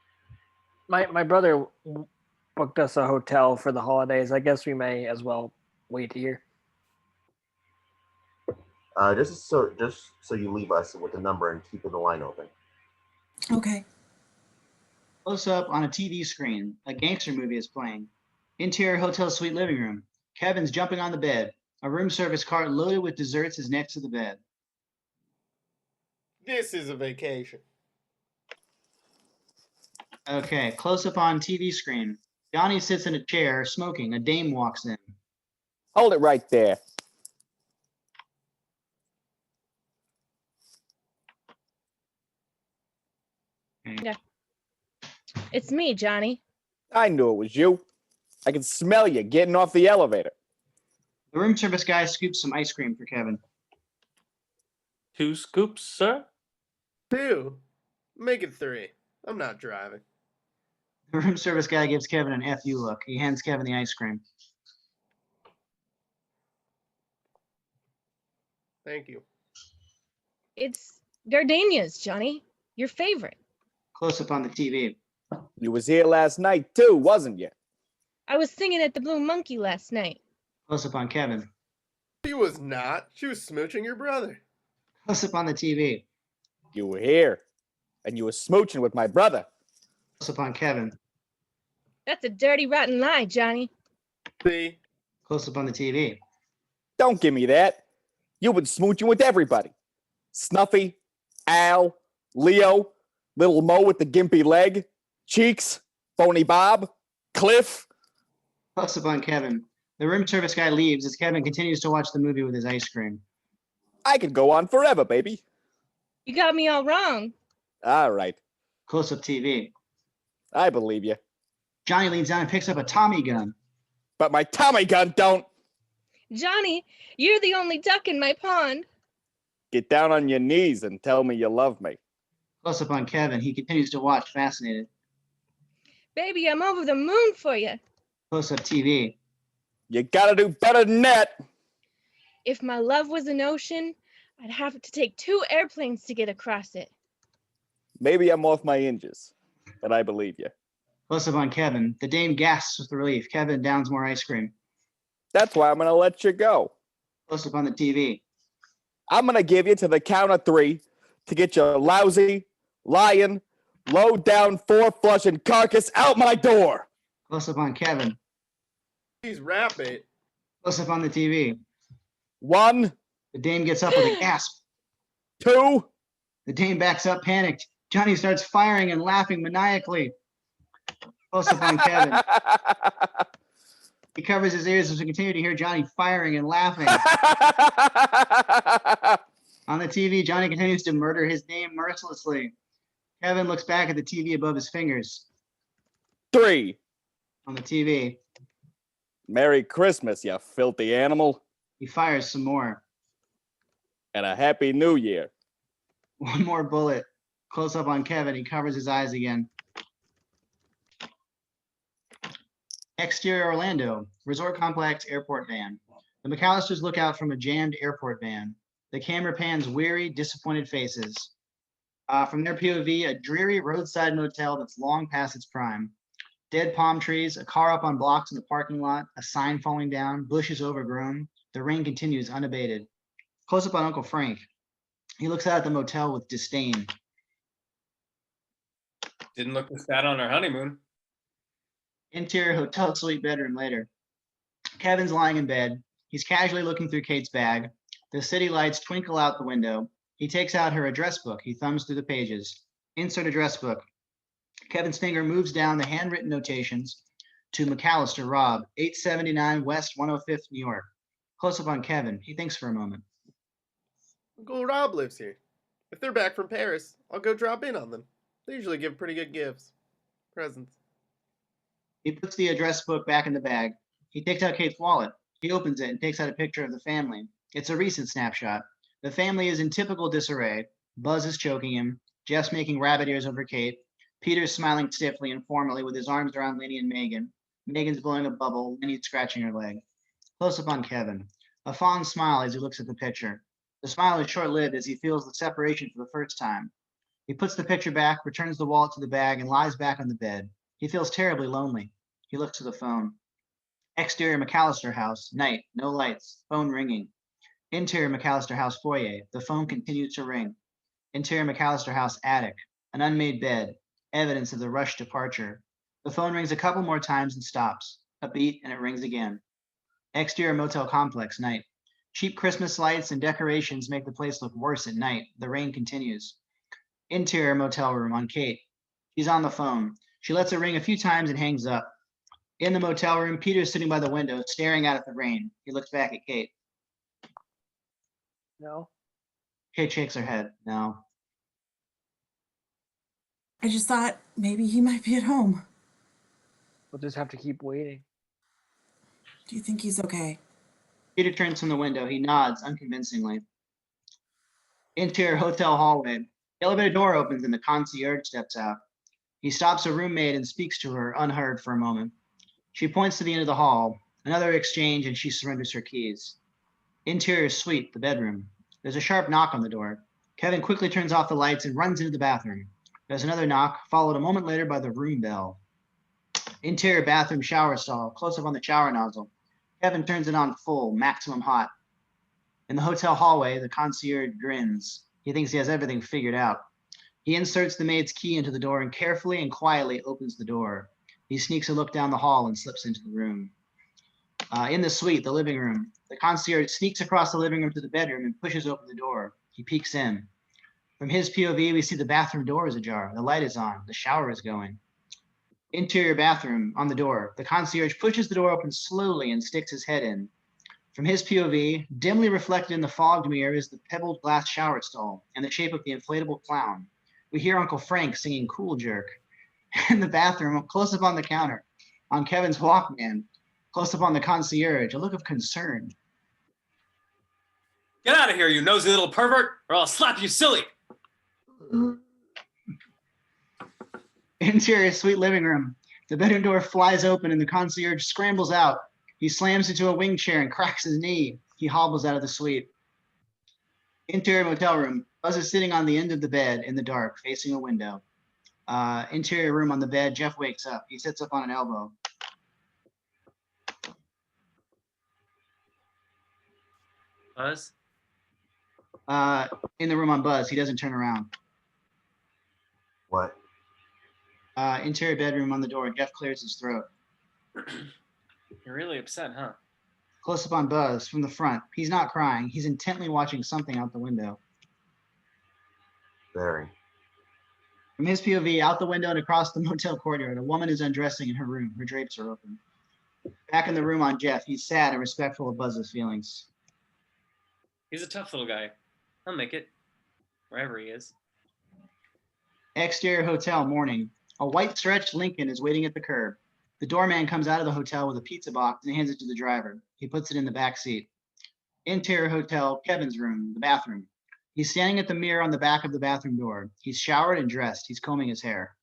My brother booked us a hotel for the holidays. I guess we may as well wait here. Just so you leave us with the number and keep the line open. Okay. Close up on a TV screen. A gangster movie is playing. Interior hotel suite living room. Kevin's jumping on the bed. A room service cart loaded with desserts is next to the bed. This is a vacation. Okay, close up on TV screen. Johnny sits in a chair smoking. A dame walks in. Hold it right there. It's me, Johnny. I knew it was you. I can smell you getting off the elevator. The room service guy scoops some ice cream for Kevin. 2 scoops, sir? 2. Make it 3. I'm not driving. The room service guy gives Kevin an FU look. He hands Kevin the ice cream. Thank you. It's gardenias, Johnny. Your favorite. Close up on the TV. You was here last night too, wasn't you? I was singing at the Blue Monkey last night. Close up on Kevin. She was not. She was smooching your brother. Close up on the TV. You were here. And you were smooching with my brother. Close up on Kevin. That's a dirty, rotten lie, Johnny. See? Close up on the TV. Don't give me that. You've been smooching with everybody. Snuffy, Al, Leo, Little Mo with the gimpy leg, Cheeks, Phony Bob, Cliff. Close up on Kevin. The room service guy leaves as Kevin continues to watch the movie with his ice cream. I could go on forever, baby. You got me all wrong. All right. Close up TV. I believe you. Johnny leans down and picks up a Tommy gun. But my Tommy gun don't. Johnny, you're the only duck in my pond. Get down on your knees and tell me you love me. Close up on Kevin. He continues to watch, fascinated. Baby, I'm over the moon for you. Close up TV. You gotta do better than that. If my love was an ocean, I'd have to take 2 airplanes to get across it. Maybe I'm off my hinges, but I believe you. Close up on Kevin. The dame gasps with relief. Kevin downs more ice cream. That's why I'm gonna let you go. Close up on the TV. I'm gonna give you to the count of 3 to get your lousy, lying, low-down, 4-flushing carcass out my door. Close up on Kevin. He's rap bait. Close up on the TV. 1, The dame gets up with a gasp. 2. The dame backs up, panicked. Johnny starts firing and laughing maniacally. Close up on Kevin. He covers his ears as we continue to hear Johnny firing and laughing. On the TV, Johnny continues to murder his dame mercilessly. Kevin looks back at the TV above his fingers. 3. On the TV, Merry Christmas, you filthy animal. he fires some more. And a Happy New Year. One more bullet. Close up on Kevin. He covers his eyes again. Exterior Orlando, resort complex, airport van. The Mcallisters look out from a jammed airport van. The camera pans weary, disappointed faces. From their POV, a dreary roadside motel that's long past its prime. Dead palm trees, a car up on blocks in the parking lot, a sign falling down, bushes overgrown. The rain continues unabated. Close up on Uncle Frank. He looks out at the motel with disdain. Didn't look this bad on our honeymoon. Interior hotel suite bedroom later. Kevin's lying in bed. He's casually looking through Kate's bag. The city lights twinkle out the window. He takes out her address book. He thumbs through the pages. Insert address book. Kevin's finger moves down the handwritten notations to Mcallister, Rob, 879 West 105th, New York. Close up on Kevin. He thinks for a moment. Uncle Rob lives here. If they're back from Paris, I'll go drop in on them. They usually give pretty good gifts. Presents. He puts the address book back in the bag. He takes out Kate's wallet. He opens it and takes out a picture of the family. It's a recent snapshot. The family is in typical disarray. Buzz is choking him. Jeff's making rabbit ears over Kate. Peter's smiling stiffly and formally with his arms around Lenny and Megan. Megan's blowing a bubble. Lenny's scratching her leg. Close up on Kevin. A fond smile as he looks at the picture. The smile is short-lived as he feels the separation for the first time. He puts the picture back, returns the wallet to the bag, and lies back on the bed. He feels terribly lonely. He looks to the phone. Exterior Mcallister house, night, no lights, phone ringing. Interior Mcallister house foyer, the phone continues to ring. Interior Mcallister house attic, an unmade bed, evidence of the rushed departure. The phone rings a couple more times and stops. A beat and it rings again. Exterior motel complex, night. Cheap Christmas lights and decorations make the place look worse at night. The rain continues. Interior motel room on Kate. She's on the phone. She lets it ring a few times and hangs up. In the motel room, Peter's sitting by the window, staring out at the rain. He looks back at Kate. No. Kate shakes her head. No. I just thought maybe he might be at home. We'll just have to keep waiting. Do you think he's okay? Peter turns from the window. He nods unconvincingly. Interior hotel hallway. The elevator door opens and the concierge steps out. He stops a roommate and speaks to her, unheard for a moment. She points to the end of the hall. Another exchange and she surrenders her keys. Interior suite, the bedroom. There's a sharp knock on the door. Kevin quickly turns off the lights and runs into the bathroom. There's another knock, followed a moment later by the room bell. Interior bathroom shower stall, close up on the shower nozzle. Kevin turns it on full, maximum hot. In the hotel hallway, the concierge grins. He thinks he has everything figured out. He inserts the maid's key into the door and carefully and quietly opens the door. He sneaks a look down the hall and slips into the room. In the suite, the living room, the concierge sneaks across the living room to the bedroom and pushes open the door. He peeks in. From his POV, we see the bathroom door is ajar. The light is on. The shower is going. Interior bathroom, on the door. The concierge pushes the door open slowly and sticks his head in. From his POV, dimly reflected in the fogged mirror is the pebbled glass shower stall and the shape of the inflatable clown. We hear Uncle Frank singing Cool Jerk. In the bathroom, close up on the counter, on Kevin's Walkman, close up on the concierge, a look of concern. Get out of here, you nosy little pervert, or I'll slap you silly. Interior suite living room. The bedroom door flies open and the concierge scrambles out. He slams into a wing chair and cracks his knee. He hobbles out of the suite. Interior motel room. Buzz is sitting on the end of the bed in the dark, facing a window. Interior room on the bed. Jeff wakes up. He sits up on an elbow. Buzz? In the room on Buzz. He doesn't turn around. What? Interior bedroom on the door. Jeff clears his throat. You're really upset, huh? Close up on Buzz from the front. He's not crying. He's intently watching something out the window. Very. From his POV, out the window and across the motel courtyard, a woman is undressing in her room. Her drapes are open. Back in the room on Jeff, he's sad and respectful of Buzz's feelings. He's a tough little guy. He'll make it, wherever he is. Exterior hotel, morning. A white stretched Lincoln is waiting at the curb. The doorman comes out of the hotel with a pizza box and hands it to the driver. He puts it in the back seat. Interior hotel, Kevin's room, the bathroom. He's standing at the mirror on the back of the bathroom door. He's showered and dressed. He's combing his hair.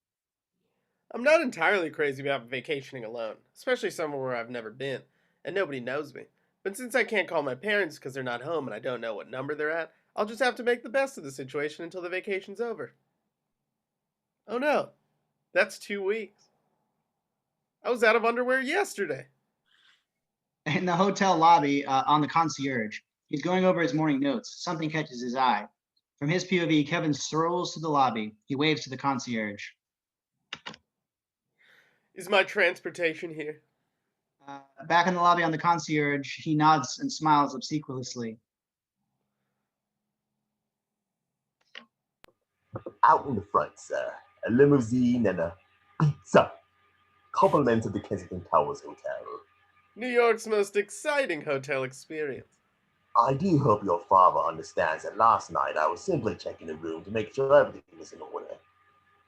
I'm not entirely crazy about vacationing alone, especially somewhere where I've never been, and nobody knows me. But since I can't call my parents because they're not home and I don't know what number they're at, I'll just have to make the best of the situation until the vacation's over. Oh no, that's 2 weeks. I was out of underwear yesterday. In the hotel lobby, on the concierge, he's going over his morning notes. Something catches his eye. From his POV, Kevin strolls to the lobby. He waves to the concierge. Is my transportation here? Back in the lobby on the concierge, he nods and smiles obsequiously. Out in the front, sir. A limousine and a pizza. Compliments of the Kensington Towers Hotel. New York's most exciting hotel experience. I do hope your father understands that last night I was simply checking the room to make sure everything was in order.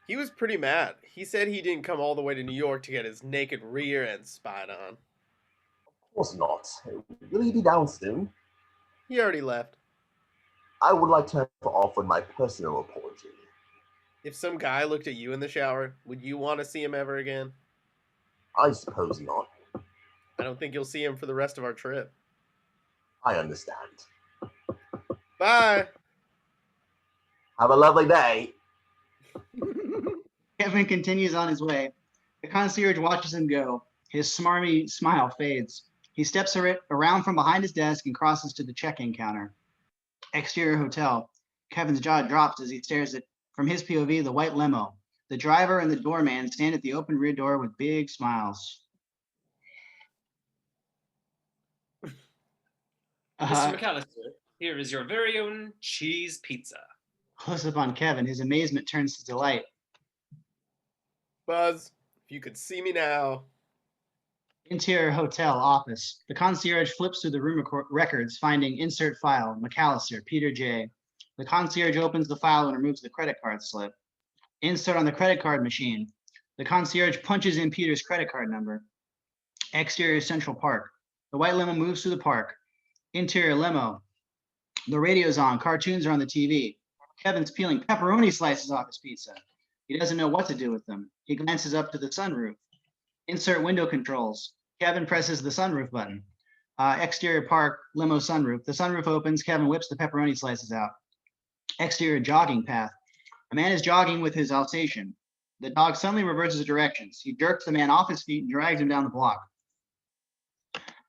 He was pretty mad. He said he didn't come all the way to New York to get his naked rear end spied on. Of course not. Will he be down soon? He already left. I would like to offer my personal apology. If some guy looked at you in the shower, would you want to see him ever again? I suppose not. I don't think you'll see him for the rest of our trip. I understand. Bye. Have a lovely day. Kevin continues on his way. The concierge watches him go. His smarmy smile fades. He steps around from behind his desk and crosses to the check-in counter. Exterior hotel. Kevin's jaw drops as he stares at, from his POV, the white limo. The driver and the doorman stand at the open rear door with big smiles. Mr. Mcallister, here is your very own cheese pizza. Close up on Kevin, his amazement turns to delight. Buzz, if you could see me now. Interior hotel office. The concierge flips through the room records, finding insert file, Mcallister, Peter J. The concierge opens the file and removes the credit card slip. Insert on the credit card machine. The concierge punches in Peter's credit card number. Exterior Central Park. The white limo moves through the park. Interior limo. The radio's on, cartoons are on the TV. Kevin's peeling pepperoni slices off his pizza. He doesn't know what to do with them. He glances up to the sunroof. Insert window controls. Kevin presses the sunroof button. Exterior park, limo sunroof. The sunroof opens. Kevin whips the pepperoni slices out. Exterior jogging path. A man is jogging with his Alsatian. The dog suddenly reverses directions. He jerks the man off his feet and drags him down the block.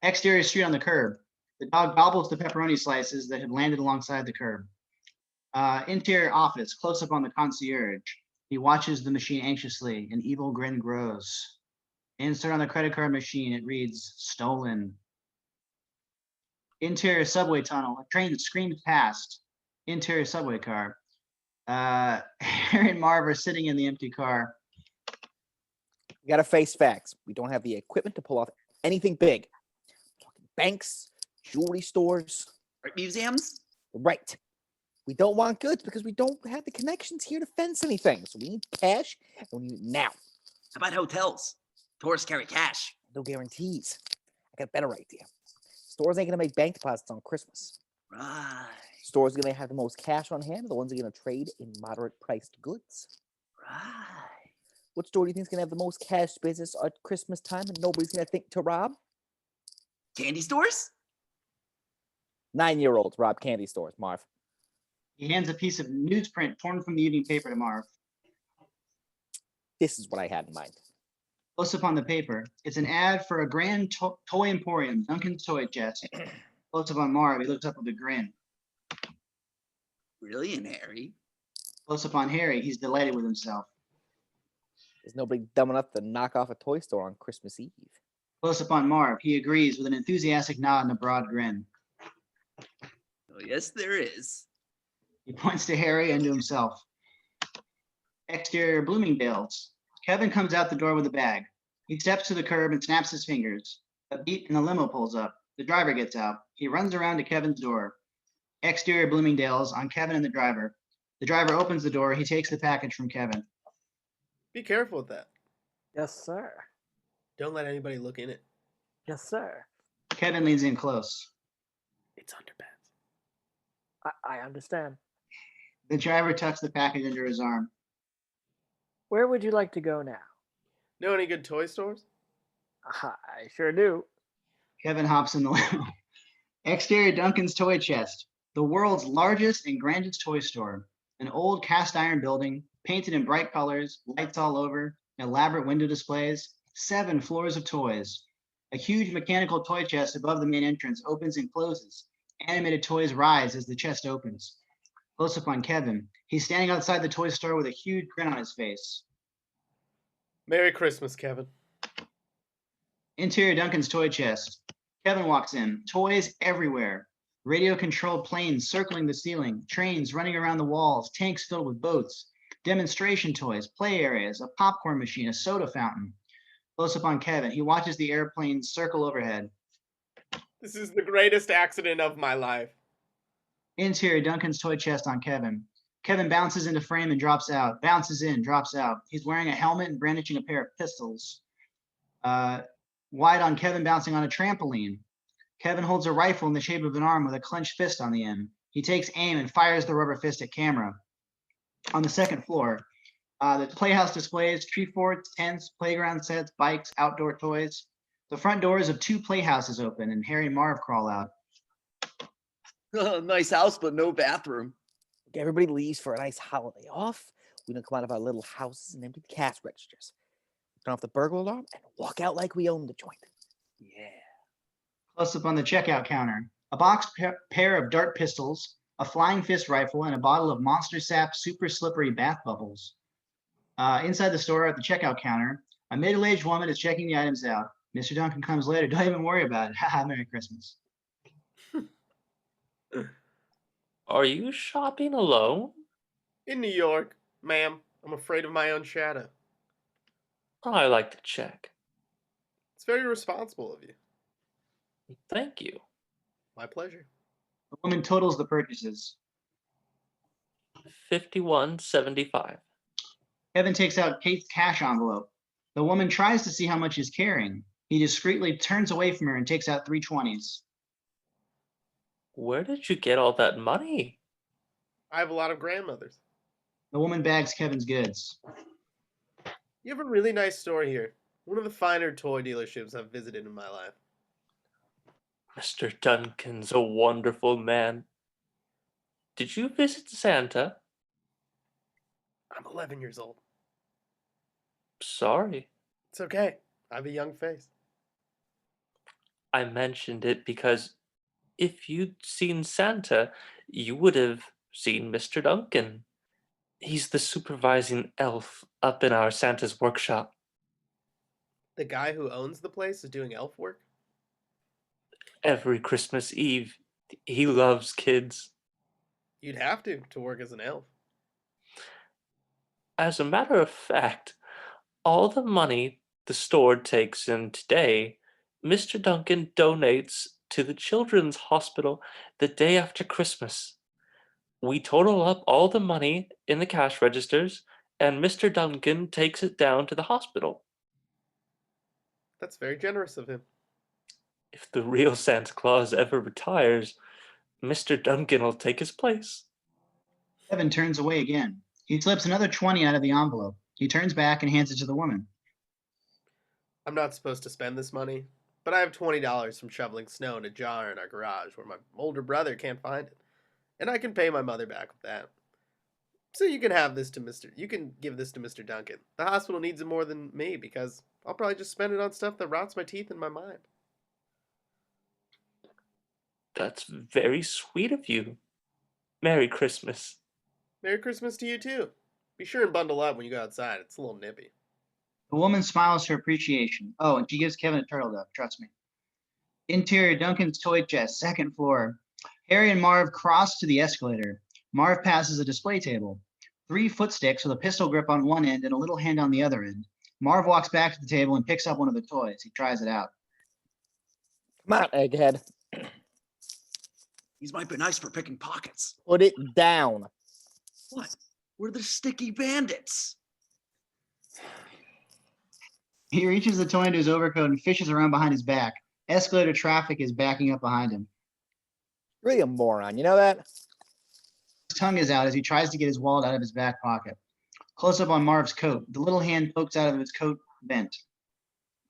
Exterior street on the curb. The dog gobbles the pepperoni slices that had landed alongside the curb. Interior office, close up on the concierge. He watches the machine anxiously. An evil grin grows. Insert on the credit card machine, it reads, stolen. Interior subway tunnel, a train screams past. Interior subway car. Harry and Marv are sitting in the empty car. We gotta face facts. We don't have the equipment to pull off anything big. We're talking banks, jewelry stores. Art museums? Right. We don't want goods because we don't have the connections here to fence anything. So we need cash and we need it now. How about hotels? Tourists carry cash. No guarantees. I got a better idea. Stores ain't gonna make bank deposits on Christmas. Right. Stores are gonna have the most cash on hand, the ones that are gonna trade in moderate priced goods. Right. What store do you think is gonna have the most cash business at Christmas time and nobody's gonna think to rob? Candy stores? 9-year-olds rob candy stores, Marv. He hands a piece of newsprint torn from the evening paper to Marv. This is what I had in mind. Close up on the paper. It's an ad for a grand toy emporium, Duncan's Toy Chest. Close up on Marv. He looks up with a grin. Brilliant, Harry. Close up on Harry. He's delighted with himself. There's nobody dumb enough to knock off a toy store on Christmas Eve. Close up on Marv. He agrees with an enthusiastic nod and a broad grin. Oh, yes, there is. He points to Harry and to himself. Exterior Bloomingdale's. Kevin comes out the door with a bag. He steps to the curb and snaps his fingers. A beep and the limo pulls up. The driver gets out. He runs around to Kevin's door. Exterior Bloomingdale's on Kevin and the driver. The driver opens the door. He takes the package from Kevin. Be careful with that. Yes, sir. Don't let anybody look in it. Yes, sir. Kevin leans in close. It's underpants. I understand. The driver tucks the package under his arm. Where would you like to go now? Know any good toy stores? I sure do. Kevin hops in the limo. Exterior Duncan's Toy Chest, the world's largest and grandest toy store. An old cast iron building, painted in bright colors, lights all over, elaborate window displays, 7 floors of toys. A huge mechanical toy chest above the main entrance opens and closes. Animated toys rise as the chest opens. Close up on Kevin. He's standing outside the toy store with a huge grin on his face. Merry Christmas, Kevin. Interior Duncan's Toy Chest. Kevin walks in. Toys everywhere. Radio-controlled planes circling the ceiling. Trains running around the walls. Tanks filled with boats. Demonstration toys. Play areas. A popcorn machine. A soda fountain. Close up on Kevin. He watches the airplanes circle overhead. This is the greatest accident of my life. Interior Duncan's Toy Chest on Kevin. Kevin bounces into frame and drops out. Bounces in, drops out. He's wearing a helmet and brandishing a pair of pistols. Wide on Kevin bouncing on a trampoline. Kevin holds a rifle in the shape of an arm with a clenched fist on the end. He takes aim and fires the rubber fist at camera. On the second floor, the playhouse displays tree forts, tents, playground sets, bikes, outdoor toys. The front doors of 2 playhouses open and Harry and Marv crawl out. Nice house, but no bathroom. Everybody leaves for a nice holiday off. We don't come out of our little houses and empty the cash registers. Turn off the burglar alarm and walk out like we own the joint. Yeah. Close up on the checkout counter. A boxed pair of dart pistols, a flying fist rifle, and a bottle of Monster Sap super slippery bath bubbles. Inside the store at the checkout counter, a middle-aged woman is checking the items out. Mr. Duncan comes later. Don't even worry about it. Haha, Merry Christmas. Are you shopping alone? In New York, ma'am. I'm afraid of my own shadow. I like to check. It's very responsible of you. Thank you. My pleasure. The woman totals the purchases. $51.75. Kevin takes out Kate's cash envelope. The woman tries to see how much he's carrying. He discreetly turns away from her and takes out 3 20s. Where did you get all that money? I have a lot of grandmothers. The woman bags Kevin's goods. You have a really nice store here. One of the finer toy dealerships I've visited in my life. Mr. Duncan's a wonderful man. Did you visit Santa? I'm 11 years old. Sorry. It's okay. I have a young face. I mentioned it because if you'd seen Santa, you would have seen Mr. Duncan. He's the supervising elf up in our Santa's workshop. The guy who owns the place is doing elf work? Every Christmas Eve, he loves kids. You'd have to work as an elf. As a matter of fact, all the money the store takes in today, Mr. Duncan donates to the Children's Hospital the day after Christmas. We total up all the money in the cash registers, and Mr. Duncan takes it down to the hospital. That's very generous of him. If the real Santa Claus ever retires, Mr. Duncan will take his place. Kevin turns away again. He slips another 20 out of the envelope. He turns back and hands it to the woman. I'm not supposed to spend this money, but I have $20 from shoveling snow in a jar in our garage where my older brother can't find it. And I can pay my mother back with that. So you can give this to Mr. Duncan. The hospital needs it more than me because I'll probably just spend it on stuff that rots my teeth and my mind. That's very sweet of you. Merry Christmas. Merry Christmas to you too. Be sure and bundle up when you go outside. It's a little nippy. The woman smiles her appreciation. Oh, and she gives Kevin a turtle dove, trust me. Interior Duncan's toy chest, 2nd floor. Harry and Marv cross to the escalator. Marv passes a display table. 3 footsticks with a pistol grip on one end and a little hand on the other end. Marv walks back to the table and picks up one of the toys. He tries it out. Come on, egghead. These might be nice for picking pockets. Put it down. What? We're the sticky bandits. He reaches the toy into his overcoat and fishes around behind his back. Escalator traffic is backing up behind him. Really a moron, you know that? His tongue is out as he tries to get his wallet out of his back pocket. Close up on Marv's coat. The little hand pokes out of his coat vent.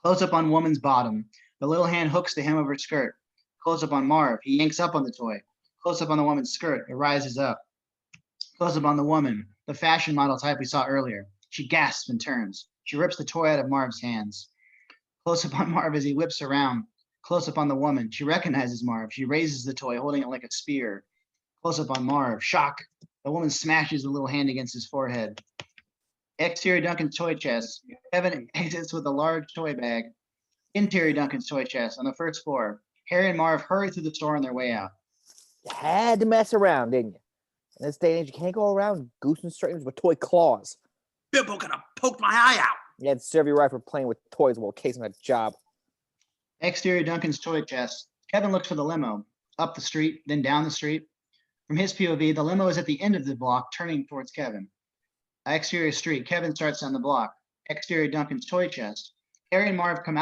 Close up on woman's bottom. The little hand hooks the hem of her skirt. Close up on Marv. He yanks up on the toy. Close up on the woman's skirt. It rises up. Close up on the woman, the fashion model type we saw earlier. She gasps and turns. She rips the toy out of Marv's hands. Close up on Marv as he whips around. Close up on the woman. She recognizes Marv. She raises the toy, holding it like a spear. Close up on Marv. Shock. The woman smashes the little hand against his forehead. Exterior Duncan's toy chest. Kevin exits with a large toy bag. Interior Duncan's toy chest on the 1st floor. Harry and Marv hurry through the store on their way out. You had to mess around, didn't you? In this day and age, you can't go around goosing strings with toy claws. Bibbo gonna poke my eye out. You had to serve you right for playing with toys while casing that job. Exterior Duncan's toy chest. Kevin looks for the limo. Up the street, then down the street. From his POV, the limo is at the end of the block, turning towards Kevin. Exterior street, Kevin starts down the block. Exterior Duncan's toy chest. Harry and Marv come out